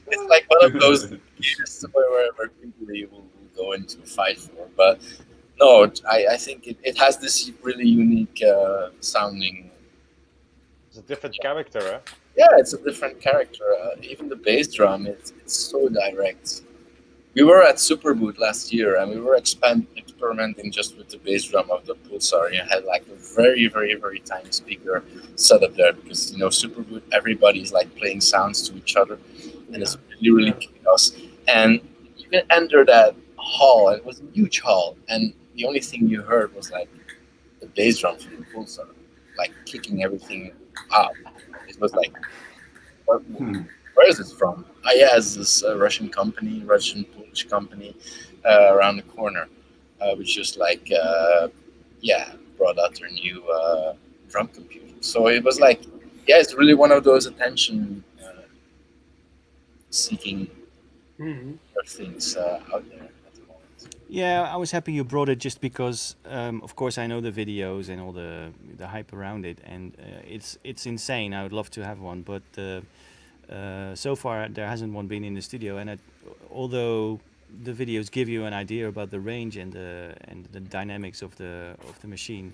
It's like one of those games where people will go into a fight for. But no, I think it has this really unique sounding. It's a different character, huh? Yeah, it's a different character. Even the bass drum, it's so direct. We were at Superboot last year, and we were experimenting just with the bass drum of the Pulsar. You had like a very, very, very tiny speaker set up there, because, you know, Superboot, everybody's like playing sounds to each other, and it's really, really chaos. And you can enter that hall, and it was a huge hall, and the only thing you heard was like the bass drum from the Pulsar, like kicking everything out. It was like, where where is it from? Ah, yeah, it's this Russian Polish company around the corner, which just like brought out their new drum computer. So it was like, yeah, it's really one of those attention seeking things out there at the moment. Yeah, I was happy you brought it just because, of course, I know the videos and all the hype around it, and it's insane. I would love to have one, but so far there hasn't one been in the studio. And although the videos give you an idea about the range and the dynamics of the machine,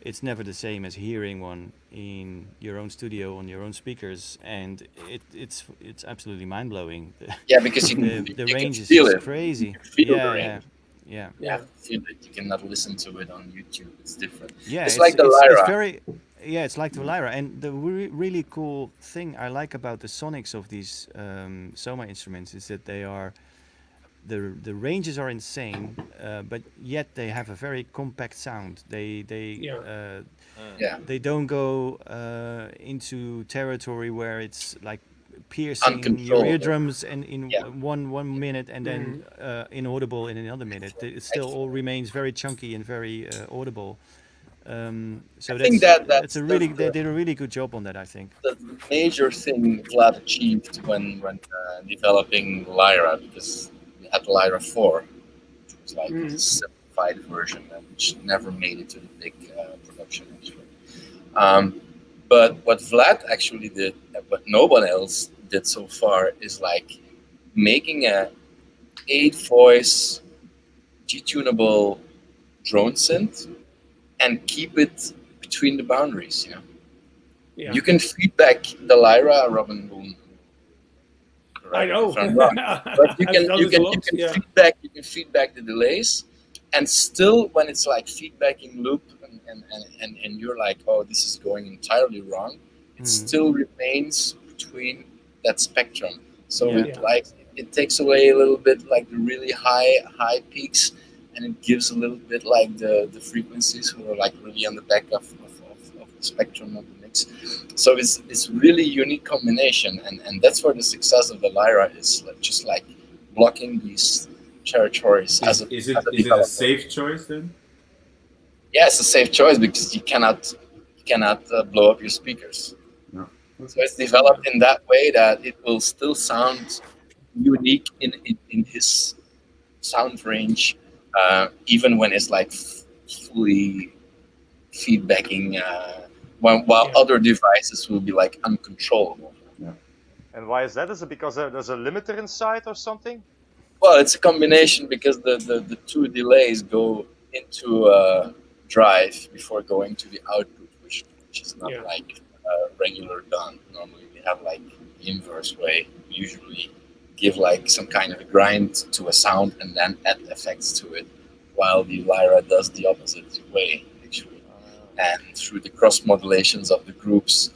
it's never the same as hearing one in your own studio on your own speakers, and it's absolutely mind blowing. Yeah, because the you range can is feel just it. crazy. You can feel the Yeah, range. yeah. You have to feel it. You cannot listen to it on YouTube. It's different. Yeah, it's like the Lyra. It's like the Lyra. And the really cool thing I like about the sonics of these Soma instruments is that they are the ranges are insane, but yet they have a very compact sound. They don't go into territory where it's like piercing your eardrums and in one minute and then inaudible in another minute. It still all remains very chunky and very audible. So they did a really good job on that, I think. The major thing Vlad achieved when developing Lyra, because we had Lyra 4, which was like a simplified version, which never made it to the big production actually. But what Vlad actually did, what no one else did so far, is like making a 8-voice G-tunable drone synth and keep it between the boundaries, you know. Yeah. You can feedback the Lyra, Robin will I know. But you can feedback the delays, and still when it's like feedbacking loop and you're like, oh, this is going entirely wrong, it still remains between that spectrum. So it takes away a little bit like the really high peaks, and it gives a little bit like the frequencies who are like really on the back of the spectrum of the mix. So it's really unique combination, and that's where the success of the Lyra is, like, just like blocking these territories. Is it a safe choice then? Yeah, it's a safe choice because you cannot blow up your speakers. No. So it's developed in that way that it will still sound unique in his sound range, even when it's like fully feedbacking, while other devices will be like uncontrollable. Yeah. And why is that? Is it because there's a limiter inside or something? Well, it's a combination because the two delays go into drive before going to the output, which is not like regular done. Normally we have like the inverse way. We usually give like some kind of a grind to a sound and then add effects to it, while the Lyra does the opposite way actually. And through the cross modulations of the groups,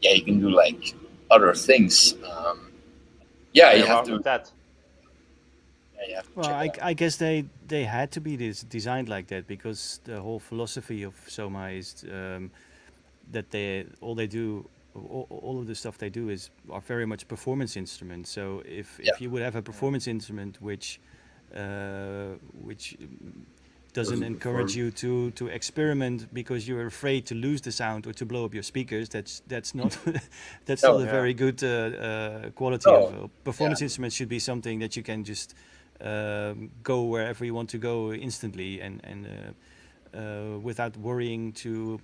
you can do like other things. You have to. Well, I guess they had to be designed like that because the whole philosophy of Soma is that all of the stuff they do are very much performance instruments. So if you would have a performance instrument which doesn't encourage you to experiment because you're afraid to lose the sound or to blow up your speakers, that's not that's not a very good quality of performance instruments. Should be something that you can just go wherever you want to go instantly and without worrying to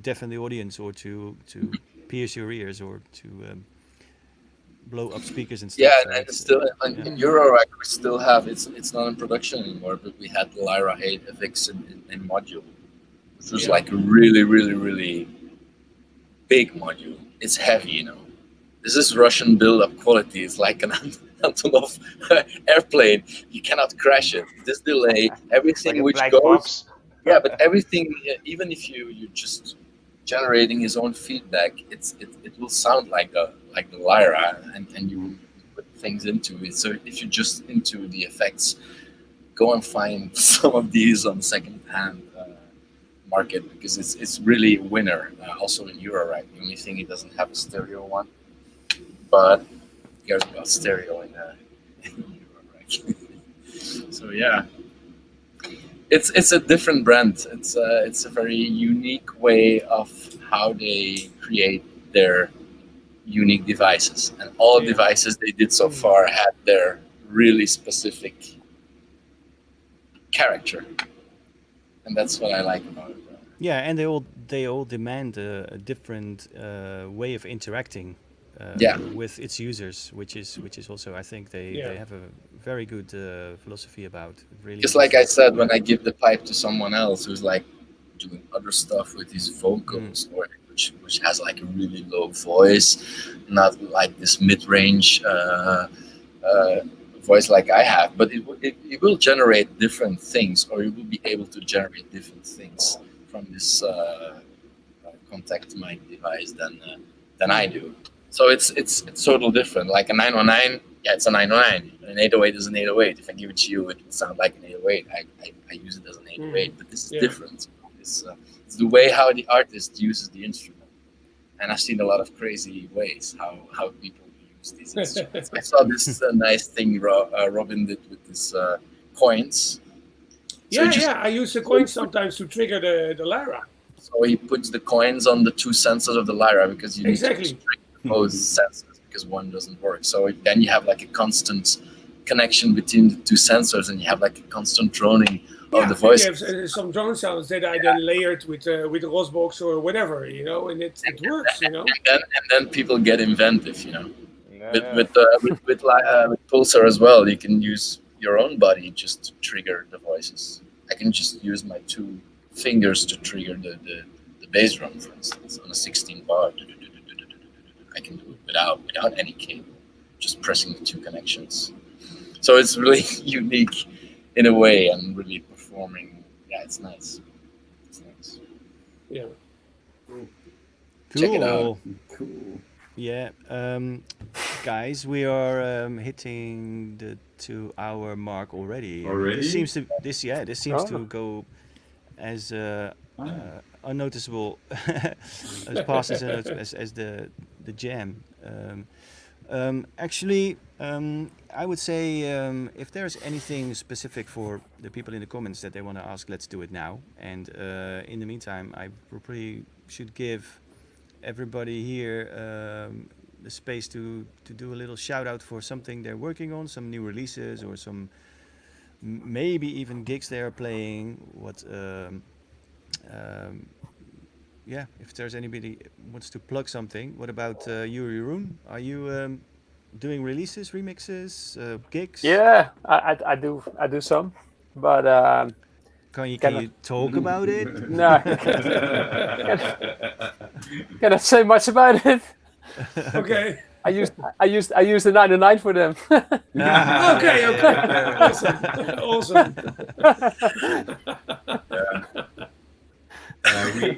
deafen the audience or to pierce your ears or to blow up speakers and stuff. Yeah, and still in Eurorack we still have it's not in production anymore, but we had the Lyra 8 FX in module, which was like a really, really, really big module. It's heavy, you know. This is Russian build-up quality. It's like an Antonov airplane. You cannot crash it. This delay, everything like which black goes. box. Yeah, but everything, even if you're just generating his own feedback, it will sound like the Lyra, and you put things into it. So if you're just into the effects, go and find some of these on second-hand market because it's really a winner. Also in Eurorack, the only thing it doesn't have a stereo one. but cares about stereo in Eurorack. So yeah, it's a different brand. It's a very unique way of how they create their unique devices, and all devices they did so far had their really specific character, and that's what I like about it. Yeah, and they all demand a different way of interacting with its users, which is also, I think they have a very good philosophy about really. Just like I said, when I give the pipe to someone else who's like doing other stuff with his vocals, or which has like a really low voice, not like this mid-range voice like I have, but it will generate different things, or it will be able to generate different things from this contact mic device than I do. So it's totally different. Like a 909, yeah, it's a 909. An 808 is an 808. If I give it to you, it will sound like an 808. I use it as an 808, but this is different. It's the way how the artist uses the instrument. And I've seen a lot of crazy ways how people use these instruments. I saw this nice thing Robin did with his coins. So I use the coins sometimes to trigger the Lyra. So he puts the coins on the two sensors of the Lyra, because you need to trigger both sensors, because one doesn't work. So then you have like a constant connection between the two sensors, and you have like a constant droning of the voice. You have some drone sounds that I then layered with a Rosbox or whatever, you know, and it works, you know. And then people get inventive, you know. With Pulsar as well, you can use your own body just to trigger the voices. I can just use my two fingers to trigger the bass drum, for instance, on a 16 bar. I can do it without any cable, just pressing the two connections. So it's really unique in a way, and really performing. Yeah, it's nice. It's nice. Yeah. Cool. Check it out. Cool. Yeah, guys, we are hitting the 2-hour mark already. Already? This seems to go as unnoticeable as fast as the jam. Actually, I would say if there's anything specific for the people in the comments that they want to ask, let's do it now. And in the meantime, I probably should give everybody here the space to do a little shout out for something they're working on, some new releases, or some maybe even gigs they are playing. If there's anybody wants to plug something. What about you, Jeroen? Are you doing releases, remixes, gigs? Yeah, I do some, but can you talk about it? No, cannot say much about it. Okay. I used the 909 for them. Okay. Awesome.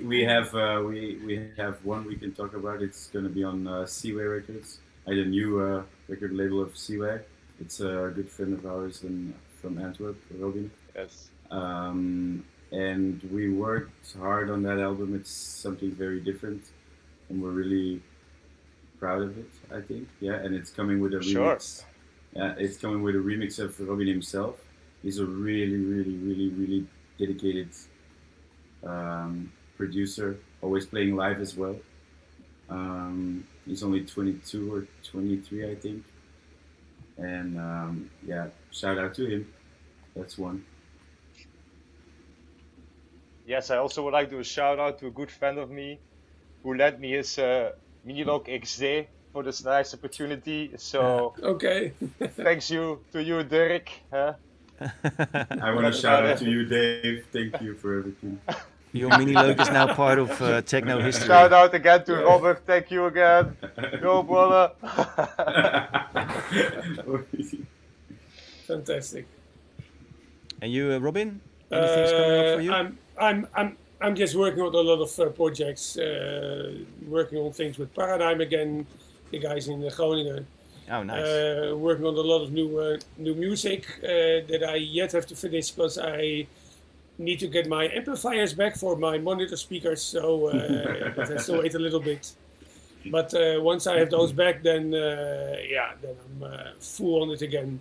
We have one we can talk about. It's going to be on Seaway Records. The new record label of Seaway. It's a good friend of ours from Antwerp, Robin. Yes. And we worked hard on that album. It's something very different, and we're really proud of it, I think. Yeah, and it's coming with a remix. Yeah, it's coming with a remix of Robin himself. He's a really, really, really, really dedicated producer, always playing live as well. He's only 22 or 23, I think. And shout out to him. That's one. Yes, I also would like to do a shout out to a good friend of me who lent me his Minilog XD for this nice opportunity. So okay. Thanks to you, Dirk. I want to shout out to you, Dave. Thank you for everything. Your Minilog is now part of techno history. Shout out again to Robert. Thank you again. Go, brother. Fantastic. And you, Robin? Anything's coming up for you? I'm just working on a lot of projects. Working on things with Paradigm again. The guys in Groningen. Oh, nice. Working on a lot of new music that I yet have to finish because I need to get my amplifiers back for my monitor speakers. So that has to wait a little bit. But once I have those back, then then I'm full on it again,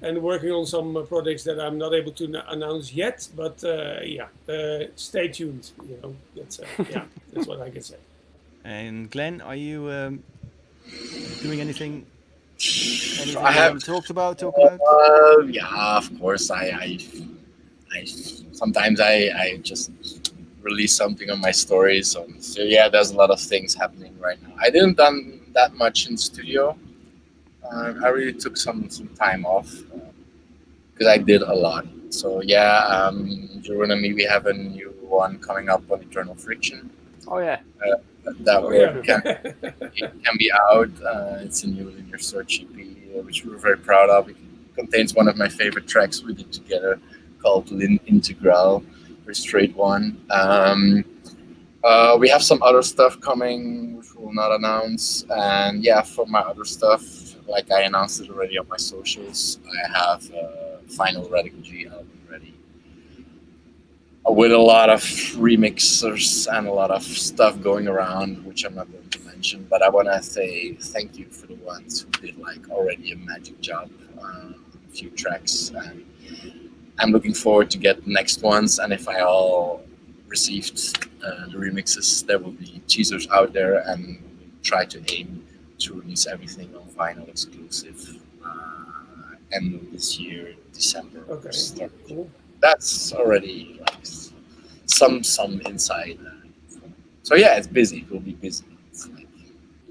and working on some projects that I'm not able to announce yet. But stay tuned. You know, that's that's what I can say. And Glenn, are you doing anything? Anything I you have want to talk about? yeah, of course. I sometimes I just release something on my stories. So yeah, there's a lot of things happening right now. I didn't done that much in studio. I really took some time off because I did a lot. So yeah, Jeroen and me, we have a new one coming up on Eternal Friction. Oh yeah. It can be out. It's a new linear search EP, which we're very proud of. It contains one of my favorite tracks we did together called Lin Integral, very straight one. We have some other stuff coming, which we'll not announce. And yeah, for my other stuff, like I announced it already on my socials, I have a final Radical G album ready, with a lot of remixers and a lot of stuff going around, which I'm not going to mention. But I want to say thank you for the ones who did like already a magic job on a few tracks. And I'm looking forward to get the next ones. And if I all received the remixes, there will be teasers out there, and try to aim to release everything on vinyl exclusive end of this year, December. Okay, cool. That's already like some inside. So yeah, it's busy. It will be busy. Like,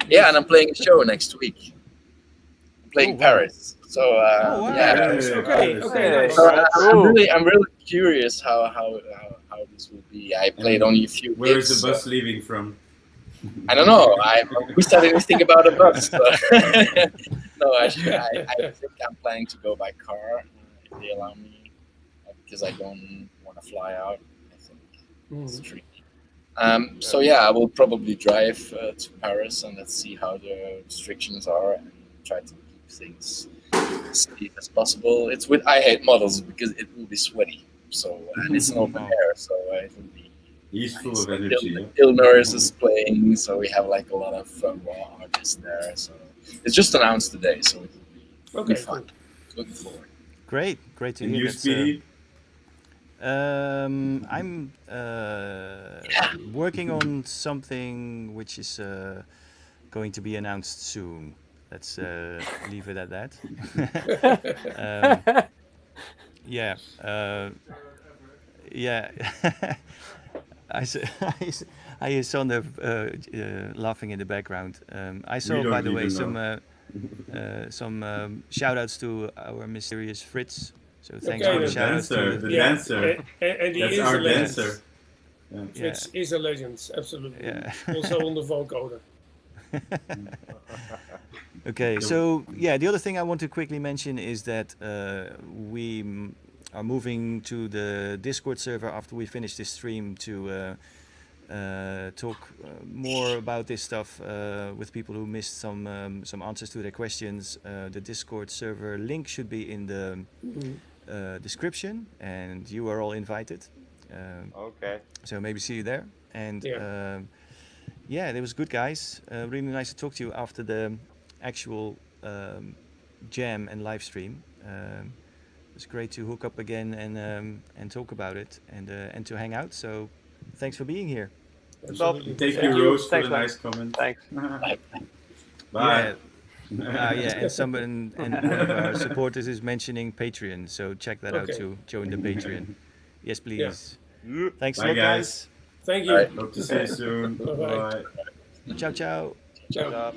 yeah, and I'm playing a show next week. I'm playing Paris. So yeah. Okay. So I'm really curious how this will be. I played only a few. Where is the bus leaving from? I don't know. We said anything about a bus. So. No, actually, I think I'm planning to go by car if they allow me, because I don't want to fly out. I think it's tricky. So yeah, I will probably drive to Paris, and let's see how the restrictions are, and try to keep things as safe as possible. It's with I Hate Models because it will be sweaty. So and it's an open air, so it will be. He's full of energy. Illness is playing, so we have like a lot of raw artists there. So it's just announced today, so it will be fun. Looking forward. Great to hear you, that. Speedy? I'm working on something which is going to be announced soon. Let's leave it at that. Yeah. I hear Sander laughing in the background. I saw, by the way, some shout outs to our mysterious Fritz. So thanks for the shout outs to the dancer. And he That's is our a legend. dancer. Fritz is a legend, absolutely. Yeah. Also on the vocoder. Okay, so yeah, the other thing I want to quickly mention is that we are moving to the Discord server after we finish this stream to talk more about this stuff with people who missed some answers to their questions. The Discord server link should be in the description, and you are all invited. Okay. So maybe see you there. And yeah, it was good, guys. Really nice to talk to you after the actual jam and live stream. It's great to hook up again and talk about it and to hang out. So thanks for being here. Thank you, Rose, for the nice comment. Thanks. Bye. Yeah, and someone and one of our supporters is mentioning Patreon, so check that out too. Join the Patreon. Yes, please. Yeah. Thanks a Bye, lot, guys. Thank you. Right. Hope to see you soon. Bye-bye. Bye. Ciao, ciao. Ciao. Good job.